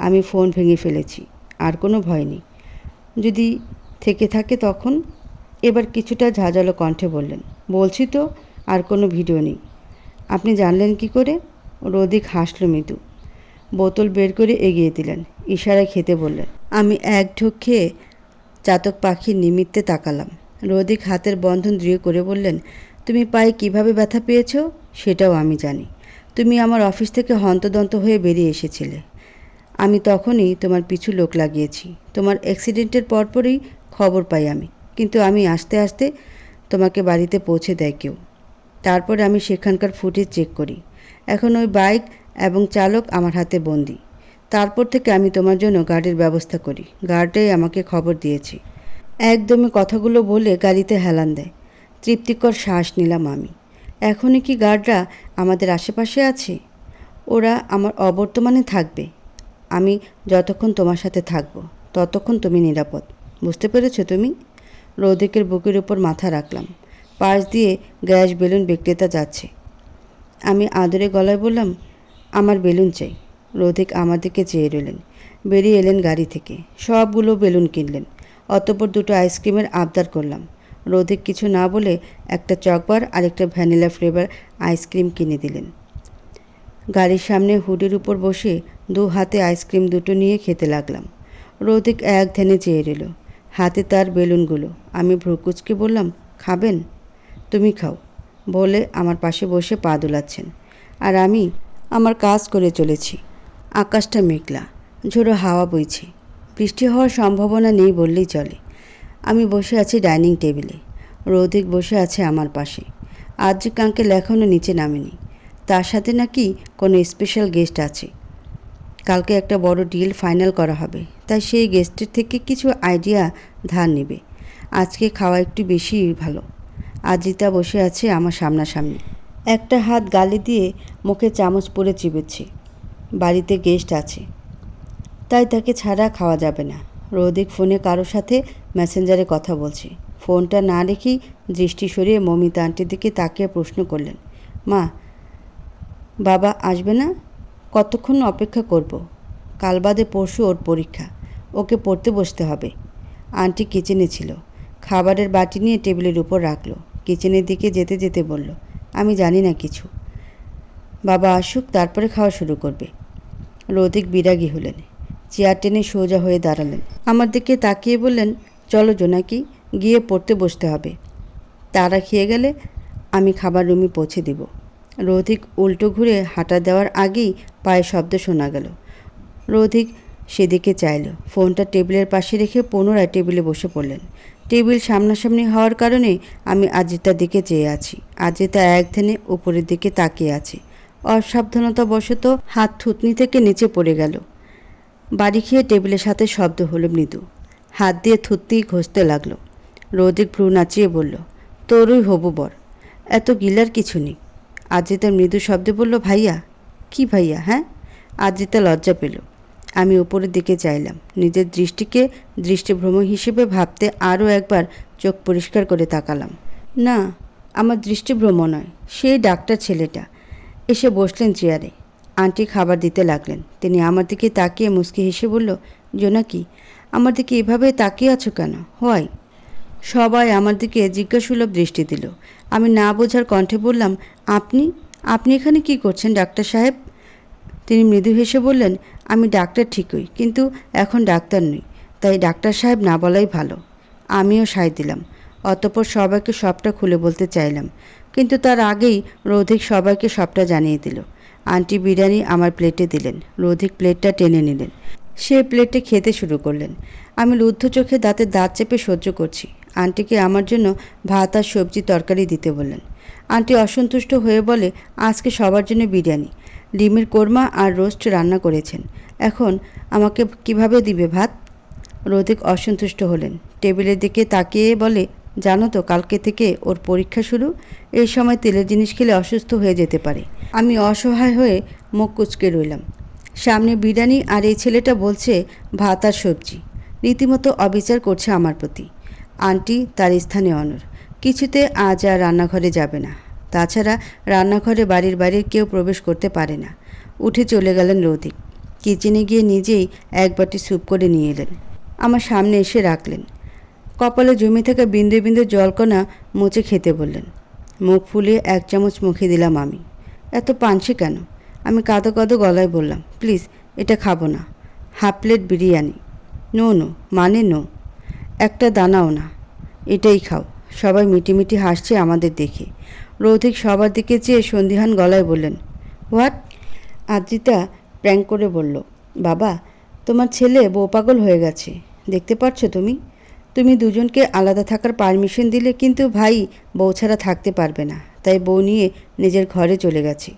A: আমি ফোন ভেঙে ফেলেছি, আর কোনো ভয় নেই। যদি থেকে থাকে তখন? এবার কিছুটা ঝাঁঝালো কণ্ঠে বললেন, বলছি তো আর কোনো ভিডিও নেই। আপনি জানলেন কি করে? রৌথিক হাসল মৃদু। বোতল বের করে এগিয়ে দিলেন, ইশারায় খেতে বললেন। আমি এক ঢোক খেয়ে চাতক পাখির নিমিত্তে তাকালাম। রৌথিক হাতের বন্ধন দৃঢ় করে বললেন, তুমি পায়ে কিভাবে ব্যথা পেয়েছ সেটাও আমি জানি। তুমি আমার অফিস থেকে হন্তদন্ত হয়ে বেরিয়ে এসেছিলে। আমি তখনই তোমার পিছু লোক লাগিয়েছি। তোমার অ্যাক্সিডেন্টের পরপরই খবর পাই আমি, কিন্তু আমি আসতে আসতে তোমাকে বাড়িতে পৌঁছে দেয় কেউ। তারপরে আমি সেখানকার ফুটেজ চেক করি। এখন ওই বাইক এবং চালক আমার হাতে বন্দি। তারপর থেকে আমি তোমার জন্য গাড়ির ব্যবস্থা করি। গার্ডটাই আমাকে খবর দিয়েছে। একদমই কথাগুলো বলে গাড়িতে হেলান দেয়। তৃপ্তিকর শ্বাস নিলাম আমি। এখনই কি গার্ডরা আমাদের আশেপাশে আছে? ওরা আমার অবর্তমানে থাকবে। আমি যতক্ষণ তোমার সাথে থাকব ততক্ষণ তুমি নিরাপদ। বুঝতে পেরেছো তুমি? রৌদিকের বুকের উপর মাথা রাখলাম। পাশ দিয়ে গ্যাস বেলুন বিক্রেতা যাচ্ছে। আমি আদরে গলায় বললাম, আমার বেলুন চাই। রৌদিক আমার দিকে চেয়ে রইলেন। বেরিয়ে এলেন গাড়ি থেকে, সবগুলো বেলুন কিনলেন। অতঃপর দুটো আইসক্রিমের আবদার করলাম। রৌদিক কিছু না বলে একটা চকবার আর একটা ভ্যানিলা ফ্লেভার আইসক্রিম কিনে দিলেন। গাড়ির সামনে হুডের উপর বসে দু হাতে আইসক্রিম দুটো নিয়ে খেতে লাগলাম। রৌদিক এক ধ্যানে চেয়ে রইল, হাতে তার বেলুনগুলো। আমি ভ্রুকুচকে বললাম, খাবেন? তুমি খাও বলে আমার পাশে বসে পা দোলাচ্ছেন। আর আমি আমার কাজ করে চলেছি। আকাশটা মেঘলা, ঝোড়ো হাওয়া বইছে। বৃষ্টি হওয়ার সম্ভাবনা নেই বললেই চলে। আমি বসে আছি ডাইনিং টেবিলে। রৌদিক বসে আছে আমার পাশে। আদ্রিক আঙ্কেল এখনও নিচে নামেনি। তার সাথে নাকি কোনো স্পেশাল গেস্ট আছে। কালকে একটা বড় ডিল ফাইনাল করা হবে, তাই সেই গেস্টের থেকে কিছু আইডিয়া ধার নেবে। আজকে খাওয়া একটু বেশি ভালো। আদ্রিতা বসে আছে আমার সামনাসামনি, একটা হাত গালে দিয়ে মুখে চামচ পরে চিবেছে। বাড়িতে গেস্ট আছে, তাই তাকে ছাড়া খাওয়া যাবে না। রৌদিক ফোনে কারোর সাথে মেসেঞ্জারে কথা বলছে। ফোনটা না রেখেই দৃষ্টি সরিয়ে মমিতা আন্টির দিকে তাকিয়ে প্রশ্ন করলেন, মা, বাবা আসবে না? কতক্ষণ অপেক্ষা করব? কাল বাদে পরশু ওর পরীক্ষা, ওকে পড়তে বসতে হবে। আন্টি কিচেনে ছিল, খাবারের বাটি নিয়ে টেবিলের উপর রাখলো। কিচেনের দিকে যেতে যেতে বলল, আমি জানি না কিছু। বাবা আসুক, তারপরে খাওয়া শুরু করবে। রৌদিক বিরাগী হলেন, চেয়ার টেনে সোজা হয়ে দাঁড়ালেন। আমার দিকে তাকিয়ে বললেন, চলো জোনাকি, গিয়ে পড়তে বসতে হবে। তারা খেয়ে গেলে আমি খাবার রুমে পৌঁছে দেব। রৌদিক উল্টো ঘুরে হাঁটা দেওয়ার আগেই পায়ের শব্দ শোনা গেল। রৌদিক সেদিকে চাইল। ফোনটা টেবিলের পাশে রেখে পুনরায় টেবিলে বসে পড়লেন। টেবিল সামনাসামনি হওয়ার কারণে আমি আদ্রিতার দিকে চেয়ে আছি। আদ্রিতা এক ধ্যানে উপরের দিকে তাকিয়ে আছে। অসাবধানতাবশত হাত থুতনি থেকে নিচে পড়ে গেল। বাড়ি খেয়ে টেবিলের সাথে শব্দ হলো মৃদু। হাত দিয়ে থুতনি ঘষতে লাগলো। রৌদিক ভ্রু নাচিয়ে বলল, তোরই হবু বর, এত গিলার কিছু নেই। আদ্রিতা মৃদু শব্দে বলল, ভাইয়া? কি ভাইয়া? হ্যাঁ? আদ্রিতা লজ্জা পেল। আমি উপরের দিকে চাইলাম। নিজের দৃষ্টিকে দৃষ্টিভ্রম হিসেবে ভাবতে আরও একবার চোখ পরিষ্কার করে তাকালাম। না, আমার দৃষ্টিভ্রম নয়, সেই ডাক্তার ছেলেটা। এসে বসলেন চেয়ারে। আন্টি খাবার দিতে লাগলেন। তিনি আমার দিকে তাকিয়ে মুচকি হেসে বলল, জোনাকি, আমার দিকে এভাবে তাকিয়ে আছো কেন? হোয়াই? সবাই আমার দিকে জিজ্ঞাসুলভ দৃষ্টি দিল। আমি না বোঝার কণ্ঠে বললাম, আপনি আপনি এখানে কি করছেন ডাক্তার সাহেব? তিনি মৃদু হেসে বললেন, আমি ডাক্তার ঠিকই, কিন্তু এখন ডাক্তার নই, তাই ডাক্তার সাহেব না বলাই ভালো। আমিও সায় দিলাম। অতঃপর সবাইকে সবটা খুলে বলতে চাইলাম, কিন্তু তার আগেই রৌদিক সবাইকে সবটা জানিয়ে দিল। আন্টি বিরিয়ানি আমার প্লেটে দিলেন। রৌদিক প্লেটটা টেনে নিলেন। সে প্লেটে খেতে শুরু করলেন। আমি লুব্ধ চোখে দাঁতে দাঁত চেপে সহ্য করছি। আন্টিকে আমার জন্য ভাত আর সবজি তরকারি দিতে বললেন। আন্টি অসন্তুষ্ট হয়ে বলে, আজকে সবার জন্য বিরিয়ানি, ডিমের কোরমা আর রোস্ট রান্না করেছেন, এখন আমাকে কিভাবে দিবে ভাত? রৌদিক অসন্তুষ্ট হলেন। টেবিলের দিকে তাকিয়ে বলে, জানো তো কালকে থেকে ওর পরীক্ষা শুরু। এই সময় তেলের জিনিস খেলে অসুস্থ হয়ে যেতে পারে। আমি অসহায় হয়ে মুখ কুঁচকে রইলাম। সামনে বিরিয়ানি আর এই ছেলেটা বলছে ভাত আর সবজি। রীতিমতো অবিচার করছে আমার প্রতি। আন্টি তার স্থানে অনড়। কিছুতে আজ আর রান্নাঘরে যাবে না। তাছাড়া রান্নাঘরে বাড়ির বাইরের কেউ প্রবেশ করতে পারে না। উঠে চলে গেলেন রৌদিক। কিচেনে গিয়ে নিজেই এক বাটি স্যুপ করে নিয়ে এলেন। আমার সামনে এসে রাখলেন। কপালে জমে থাকা বিন্দু বিন্দু জলকণা মুছে খেতে বললেন। মুখ ফুলিয়ে এক চামচ মুখে দিলাম আমি। এত পানসে কেন? আমি কাঁদো কাঁদো গলায় বললাম, প্লিজ, এটা খাবো না। Half plate biryani. No no, মানে নো, একটা দানাও না, এটাই খাও। সবাই মিটিমিটি হাসছে আমাদের দেখে। রৌদিক সবার দিকে চেয়ে সন্দিহান গলায় বললেন, হোয়াট? আদ্রিতা প্র্যাঙ্ক করে বলল, বাবা, তোমার ছেলে বউ পাগল হয়ে গেছে, দেখতে পাচ্ছ তুমি? তুমি দুজনকে আলাদা থাকার পারমিশন দিলে, কিন্তু ভাই বউ ছাড়া থাকতে পারবে না, তাই বউ নিয়ে নিজের ঘরে চলে গেছে।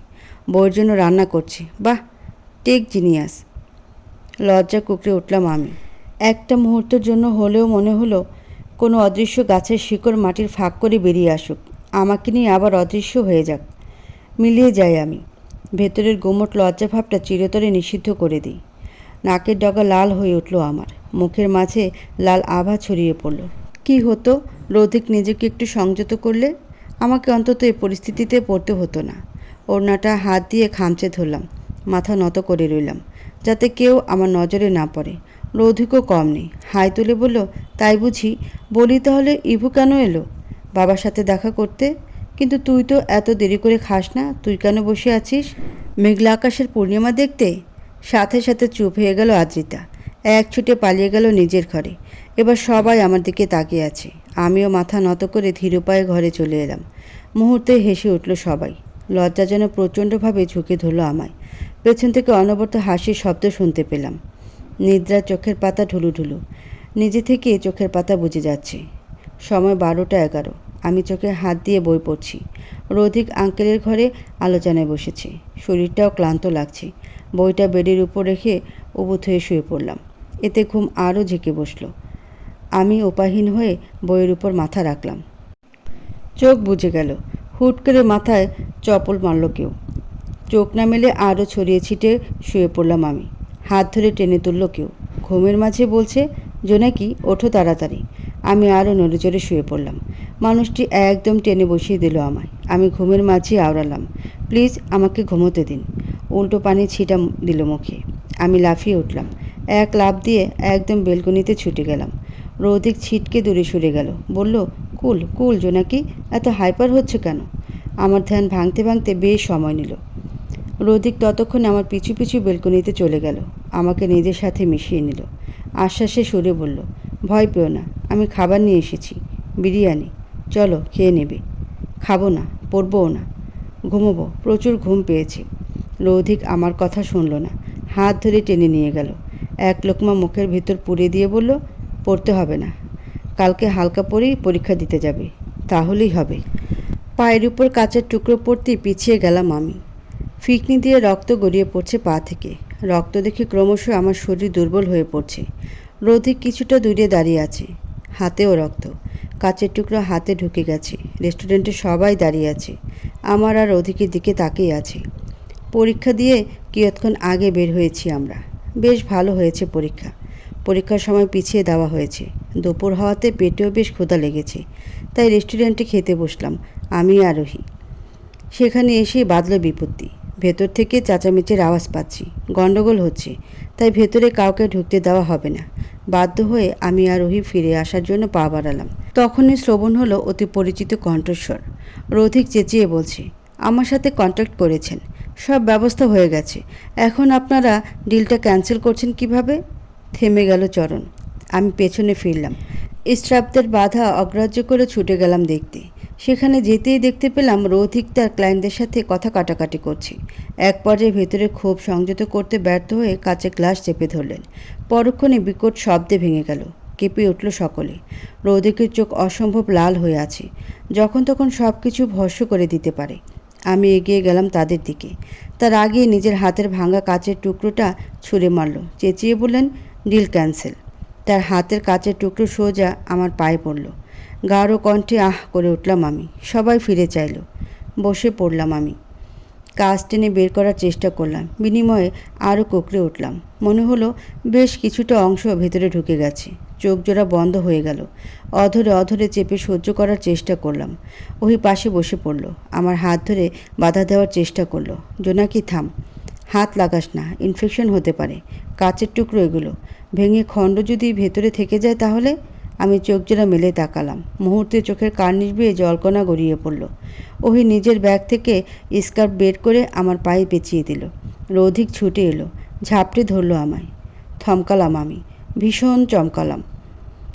A: বউয়ের জন্য রান্না করছে। বাহ, টেক জিনিয়াস। লজ্জা কুকড়ে উঠলাম আমি। একটা মুহূর্তের জন্য হলেও মনে হলো কোনো অদৃশ্য গাছের শিকড় মাটির ফাঁক করে বেরিয়ে আসুক, আমাকে নিয়ে আবার অদৃশ্য হয়ে যাক, মিলিয়ে যাই আমি। ভেতরের গোমট লজ্জা ভাবটা চিরতরে নিষিদ্ধ করে দিই। নাকের ডগা লাল হয়ে উঠল আমার, মুখের মাঝে লাল আভা ছড়িয়ে পড়ল। কি হতো রৌধিক নিজেকে একটু সংযত করলে? আমাকে অন্তত এই পরিস্থিতিতে পড়তে হতো না। ওড়নাটা হাত দিয়ে খামচে ধরলাম, মাথা নত করে রইলাম যাতে কেউ আমার নজরে না পড়ে। রৌধিকও কম নেই, হাই তুলে বলল, তাই বুঝি? বলি তাহলে ইভু কেন এলো? বাবার সাথে দেখা করতে। কিন্তু তুই তো এত দেরি করে খাস না, তুই কেন বসে আছিস? মেঘলা আকাশের পূর্ণিমা দেখতে? সাথে সাথে চুপ হয়ে গেল আদ্রিতা, এক ছুটে পালিয়ে গেল নিজের ঘরে। এবার সবাই আমার দিকে তাকিয়ে আছে। আমিও মাথা নত করে ধীর পায়ে ঘরে চলে এলাম। মুহূর্তে হেসে উঠল সবাই। লজ্জা যেন প্রচণ্ডভাবে ঝুঁকে ধরল আমায়। পেছন থেকে অনবরত হাসির শব্দ শুনতে পেলাম। নিদ্রার চোখের পাতা ঢুলুঢুলু, নিজে থেকে চোখের পাতা বুঝে যাচ্ছে। সময় 12টা 11। আমি চোখে হাত দিয়ে বই পড়ছি। রৌধিক আঙ্কেলের ঘরে আলোচনায় বসেছে। শরীরটাও ক্লান্ত লাগছে। বইটা বেডের উপর রেখে উবুথ হয়ে শুয়ে পড়লাম। এতে ঘুম আরও ঝেঁকে বসল। আমি উপায়হীন হয়ে বইয়ের উপর মাথা রাখলাম। চোখ বুজে গেল। হুট করে মাথায় চপল মারল কেউ। চোখ না মেলে আরও ছড়িয়ে ছিটে শুয়ে পড়লাম আমি। হাত ধরে টেনে তুলল কেউ। ঘুমের মাঝে বলছে, জোনাকি ওঠো তাড়াতাড়ি। আমি আরও নড়েচড়ে শুয়ে পড়লাম। মানুষটি একদম টেনে বসিয়ে দিল আমায়। আমি ঘুমের মাঝে আওড়ালাম, প্লিজ আমাকে ঘুমোতে দিন। উল্টো পানি ছিটা দিল মুখে। আমি লাফিয়ে উঠলাম। এক লাফ দিয়ে একদম বেলকনিতে ছুটে গেলাম। রৌধিক ছিটকে দূরে সরে গেল, বলল, কুল কুল জোনাকি, এত হাইপার হচ্ছে কেন? আমার ধ্যান ভাঙতে ভাঙতে বেশ সময় নিল। রৌধিক ততক্ষণে আমার পিছু পিছু বেলকনিতে চলে গেল, আমাকে নিজের সাথে মিশিয়ে নিল। আশ্বাসে সুরে বলল, ভয় পেও না, আমি খাবার নিয়ে এসেছি, বিরিয়ানি, চলো খেয়ে নেবে। খাবো না, পড়বও না, ঘুমোবো, প্রচুর ঘুম পেয়েছে। রৌধিক আমার কথা শুনল না, হাত ধরে টেনে নিয়ে গেল। এক লোকমা মুখের ভিতর পুড়ে দিয়ে বলল, পড়তে হবে না, কালকে হালকা পরেই পরীক্ষা দিতে যাবে, তাহলেই হবে। পায়ের উপর কাচের টুকরো পড়তেই পিছিয়ে গেলাম আমি। ফিকনি দিয়ে রক্ত গড়িয়ে পড়ছে পা থেকে। রক্ত দেখে ক্রমশ আমার শরীর দুর্বল হয়ে পড়ছে। রৌধিক কিছুটা দূরে দাঁড়িয়ে আছে, হাতেও রক্ত। কাচের টুকরো হাতে ঢুকে গেছে। রেস্টুরেন্টে সবাই দাঁড়িয়ে আছে, আমার আর রৌধিকের দিকে তাকিয়ে আছে। পরীক্ষা দিয়ে কিয়ৎক্ষণ আগে বের হয়েছি আমরা। বেশ ভালো হয়েছে পরীক্ষা। পরীক্ষার সময় পিছিয়ে দেওয়া হয়েছে। দুপুর হওয়াতে পেটেও বেশ ক্ষুধা লেগেছে, তাই রেস্টুরেন্টে খেতে বসলাম আমি আরোহী। সেখানে এসে বাঁধল বিপত্তি। ভেতর থেকে চেঁচামেচির আওয়াজ পাচ্ছি, গন্ডগোল হচ্ছে, তাই ভেতরে কাউকে ঢুকতে দেওয়া হবে না। বাধ্য হয়ে আমি আরোহী ফিরে আসার জন্য পা বাড়ালাম। তখনই শ্রবণ হলো অতি পরিচিত কণ্ঠস্বর। রৌধিক চেঁচিয়ে বলছে, আমার সাথে কন্ট্যাক্ট করেছেন, সব ব্যবস্থা হয়ে গেছে, এখন আপনারা ডিলটা ক্যান্সেল করছেন কিভাবে? থেমে গেল চরণ। আমি পেছনে ফিরলাম। স্টাফদের বাধা অগ্রাহ্য করে ছুটে গেলাম দেখতে। সেখানে যেতেই দেখতে পেলাম রৌধিক তার ক্লায়েন্টদের সাথে কথা কাটাকাটি করছে। এক পর্যায়ে ভেতরে ক্ষোভ সংযত করতে ব্যর্থ হয়ে কাচের গ্লাস চেপে ধরলেন। পরক্ষণে বিকট শব্দে ভেঙে গেল। কেঁপে উঠল সকলে। রৌধিকের চোখ অসম্ভব লাল হয়ে আছে, যখন তখন সব কিছু ভস্ম করে দিতে পারে। আমি এগিয়ে গেলাম তাদের দিকে। তার আগে নিজের হাতের ভাঙা কাচের টুকরোটা ছুঁড়ে মারল, চেঁচিয়ে বললেন, ডিল ক্যান্সেল। তার হাতের কাচের টুকরো সোজা আমার পায়ে পড়ল। গাঢ় কণ্ঠে আহ করে উঠলাম আমি। সবাই ফিরে চাইল। বসে পড়লাম আমি। কাজ টেনে বের করার চেষ্টা করলাম, বিনিময়ে আরও কুঁকড়ে উঠলাম। মনে হলো বেশ কিছুটা অংশ ভেতরে ঢুকে গেছে। চোখ জোড়া বন্ধ হয়ে গেল। অধরে অধরে চেপে সহ্য করার চেষ্টা করলাম। ওই পাশে বসে পড়ল, আমার হাত ধরে বাধা দেওয়ার চেষ্টা করলো। জোনাকি থাম, হাত লাগাস না, ইনফেকশন হতে পারে। কাচের টুকরো এগুলো, ভেঙে খণ্ড যদি ভেতরে থেকে যায় তাহলে? আমি চোখ জোড়া মেলে তাকালাম। মুহূর্তে চোখের কার্নিশ বেয়ে জলকণা গড়িয়ে পড়ল। ওহি নিজের ব্যাগ থেকে স্কার্ফ বের করে আমার পায়ে পেঁচিয়ে দিল। রৌধিক ছুটে এলো, ঝাপটে ধরল আমায়। থমকালাম আমি, ভীষণ চমকালাম।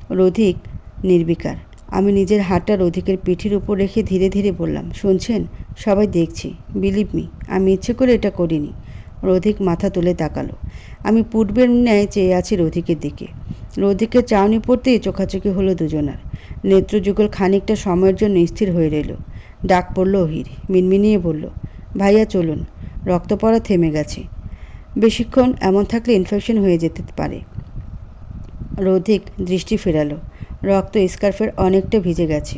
A: রৌধিক নির্বিকার। আমি নিজের হাতটা রৌধিকের পিঠির উপর রেখে ধীরে ধীরে বললাম, শুনছেন, সবাই দেখছি, বিলিভ মি, আমি ইচ্ছে করে এটা করিনি। রৌধিক মাথা তুলে তাকালো। আমি পূর্বের ন্যায় চেয়ে আছি রৌধিকের দিকে। রৌধিকের চাউনি পড়তেই চোখাচোখি হলো দুজনার। নেত্রযুগল খানিকটা সময়ের জন্য স্থির হয়ে রইল। ডাক পড়ল ওহির, মিনমিনিয়ে বলল, ভাইয়া চলুন, রক্ত পড়া থেমে গেছে, বেশিক্ষণ এমন থাকলে ইনফেকশন হয়ে যেতে পারে। রৌধিক দৃষ্টি ফেরালো। রক্ত স্কার্ফের অনেকটা ভিজে গেছে,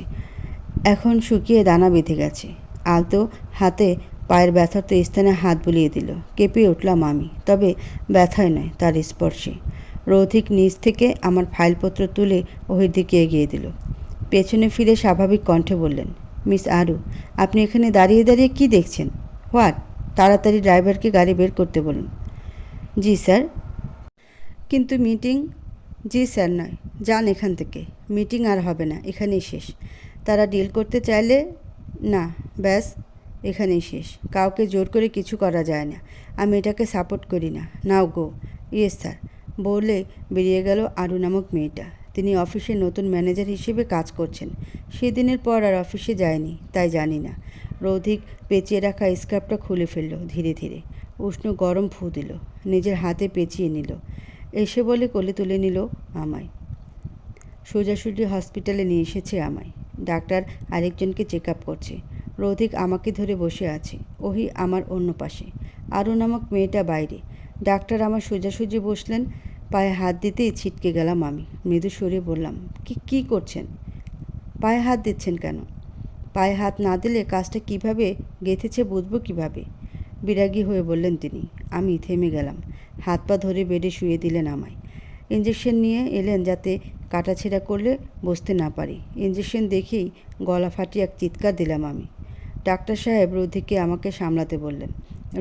A: এখন শুকিয়ে দানা বেঁধে গেছে। আলতো হাতে পায়ের ব্যথার্ত স্থানে হাত বুলিয়ে দিল। কেঁপে উঠলাম আমি, তবে ব্যথায় নয়, তার স্পর্শে। রৌথিক নিচ থেকে আমার ফাইলপত্র তুলে ওহির দিকে এগিয়ে দিল। পেছনে ফিরে স্বাভাবিক কণ্ঠে বললেন, মিস আরু, আপনি এখানে দাঁড়িয়ে দাঁড়িয়ে কী দেখছেন? হোয়াট? তাড়াতাড়ি ড্রাইভারকে গাড়ি বের করতে বলুন। জি স্যার। কিন্তু মিটিং? জি স্যার নয়, যান এখান থেকে। মিটিং আর হবে না, এখানেই শেষ। তারা ডিল করতে চাইলে না, ব্যাস এখানেই শেষ। কাউকে জোর করে কিছু করা যায় না। আমি এটাকে সাপোর্ট করি না। নাও গো। ইয়েস স্যার বলে বেরিয়ে গেল আরু নামক মেয়েটা। তিনি অফিসে নতুন ম্যানেজার হিসেবে কাজ করছেন। সেদিনের পর আর অফিসে যায়নি, তাই জানি না। রৌধিক পেঁচিয়ে রাখা স্কার্ফটা খুলে ফেলল ধীরে ধীরে। উষ্ণ গরম ফু দিল, নিজের হাতে পেঁচিয়ে নিল। এসে বলে কোলে তুলে নিল আমায়। সোজাসুজি হসপিটালে নিয়ে এসেছে আমায়। ডাক্তার আরেকজনকে চেক আপ করছে। রৌধিক আমাকে ধরে বসে আছে, ওহি আমার অন্য পাশে। আরু নামক মেয়েটা বাইরে। ডাক্তার আমার সোজাসুজি বসলেন। পায়ে হাত দিতেই ছিটকে গেলাম আমি। মৃদু সুরে বললাম, কি করছেন? পায়ে হাত দিচ্ছেন কেন? পায়ে হাত না দিলে কাজটা কিভাবে গেঁথেছে বুঝবো কিভাবে? বিরাগী হয়ে বললেন তিনি। আমি থেমে গেলাম। হাত পা ধরে বেডে শুয়ে দিলেন আমায়। ইঞ্জেকশন নিয়ে এলেন যাতে কাটাছেঁড়া করলে বসতে না পারি। ইঞ্জেকশন দেখেই গলা ফাটিয়ে এক চিৎকার দিলাম আমি। ডাক্তার সাহেব রৌধিককে আমাকে সামলাতে বললেন।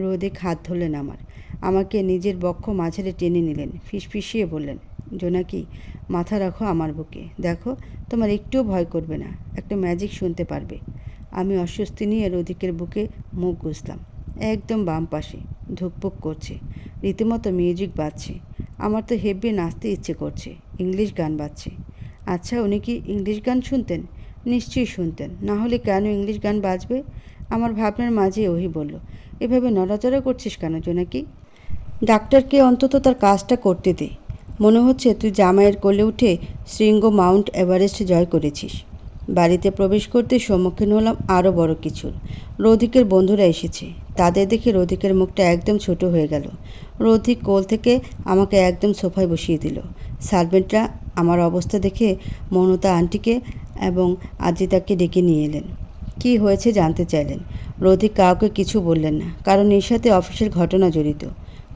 A: রৌধিক হাত ধরলেন আমার। আমাকে নিজের বক্ষ মাঝারে টেনে নিলেন। ফিসফিসিয়ে বললেন, জোনাকি, মাথা রাখো আমার বুকে। দেখো, তোমার একটুও ভয় করবে না। একটা ম্যাজিক শুনতে পারবে। আমি অস্বস্তি নিয়ে রৌধিকের বুকে মুখ গুজলাম। একদম বাম পাশে। ধুকপুক করছে, রীতিমতো মিউজিক বাজছে। আমার তো হেব্বি নাচতে ইচ্ছে করছে। ইংলিশ গান বাজছে। আচ্ছা, উনি কি ইংলিশ গান শুনতেন? নিশ্চয়ই শুনতেন, না হলে কেন ইংলিশ গান বাজবে? আমার ভাবনার মাঝে ওহি বলল, এভাবে নড়াচড়া করছিস কেন জোনাকি? ডাক্তারকে অন্তত তার কাজটা করতে দে। মনে হচ্ছে তুই জামাইয়ের কোলে উঠে শৃঙ্গ মাউন্ট এভারেস্ট জয় করেছিস। বাড়িতে প্রবেশ করতে সম্মুখীন হলাম আরও বড় কিছুর। রৌধিকের বন্ধুরা এসেছে। তাদের দেখে রৌধিকের মুখটা একদম ছোট হয়ে গেল। রৌধিক কোল থেকে আমাকে একদম সোফায় বসিয়ে দিল। সার্ভেন্টরা আমার অবস্থা দেখে মমতা আন্টিকে এবং আজিতাকে ডেকে নিয়ে এলেন। কী হয়েছে জানতে চাইলেন। রৌধিক কাউকে কিছু বললেন না, কারণ এর সাথে অফিসের ঘটনা জড়িত।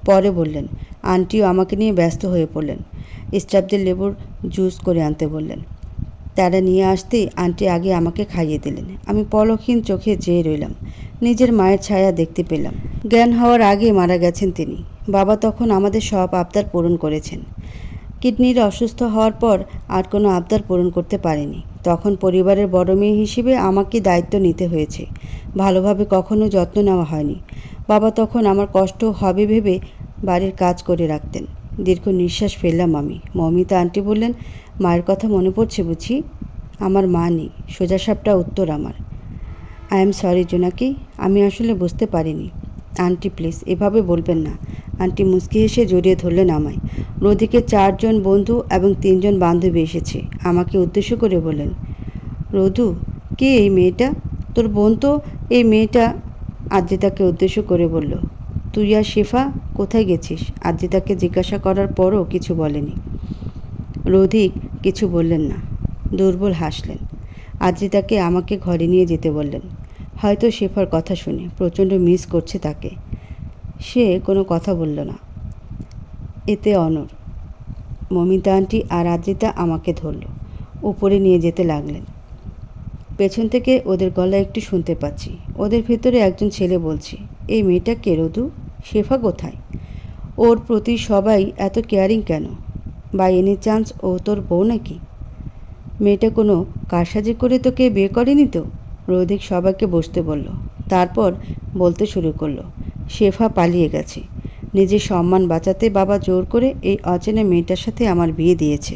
A: পরে বললেন। আন্টিও আমাকে নিয়ে ব্যস্ত হয়ে পড়লেন। স্টাফদের লেবুর জুস করে আনতে বললেন। তারা নিয়ে আসতেই আন্টি আগে আমাকে খাইয়ে দিলেন। আমি পলকহীন চোখে চেয়ে রইলাম। নিজের মায়ের ছায়া দেখতে পেলাম। জ্ঞান হওয়ার আগে মারা গেছেন তিনি। বাবা তখন আমাদের সব আবদার পূরণ করেছেন। কিডনির অসুস্থ হওয়ার পর আর কোনো আবদার পূরণ করতে পারেনি। তখন পরিবারের বড় মেয়ে হিসেবে আমাকে দায়িত্ব নিতে হয়েছে। ভালোভাবে কখনো যত্ন নেওয়া হয়নি। বাবা তখন আমার কষ্ট হবে ভেবে বাড়ির কাজ করে রাখতেন। দীর্ঘ নিঃশ্বাস ফেললাম আমি। মমিতা আন্টি বললেন, মায়ের কথা মনে পড়ছে বুঝি? আমার মা নেই, সোজাসাপটা উত্তর আমার। আই এম সরি জোনাকি, আমি আসলে বুঝতে পারিনি। আন্টি প্লিজ এভাবে বলবেন না। আন্টি মুচকি হেসে জড়িয়ে ধরলেন আমায়। রৌধিকের 4 জন বন্ধু এবং 3 জন বান্ধবী এসেছে। আমাকে উদ্দেশ্য করে বললেন, রৌধু, কে এই মেয়েটা? তোর বোন তো এই মেয়েটা। আদ্রিতাকে উদ্দেশ্য করে বলল, তুই আর শেফা কোথায় গেছিস? আদ্রিতাকে জিজ্ঞাসা করার পরও কিছু বলেনি। রৌধিক কিছু বললেন না, দুর্বল হাসলেন। আদ্রিতাকে আমাকে ঘরে নিয়ে যেতে বললেন। হয়তো শেফার কথা শুনে প্রচণ্ড মিস করছে তাকে। সে কোনো কথা বলল না। এতে অনড়। মমিতা আন্টি আর আদ্রিতা আমাকে ধরল, উপরে নিয়ে যেতে লাগলেন। পেছন থেকে ওদের গলা একটু শুনতে পাচ্ছি। ওদের ভেতরে একজন ছেলে বলছে, এই মেয়েটা কে রোদু? শেফা কোথায়? ওর প্রতি সবাই এত কেয়ারিং কেন? বাই এনি চান্স ও তোর বউ নাকি? মেয়েটা কোনো কারসাজি করে তোকে বিয়ে করেনি তো? রৌধিক সবাইকে বসতে বলল। তারপর বলতে শুরু করলো, শেফা পালিয়ে গেছে। নিজের সম্মান বাঁচাতে বাবা জোর করে এই অচেনা মেয়েটার সাথে আমার বিয়ে দিয়েছে।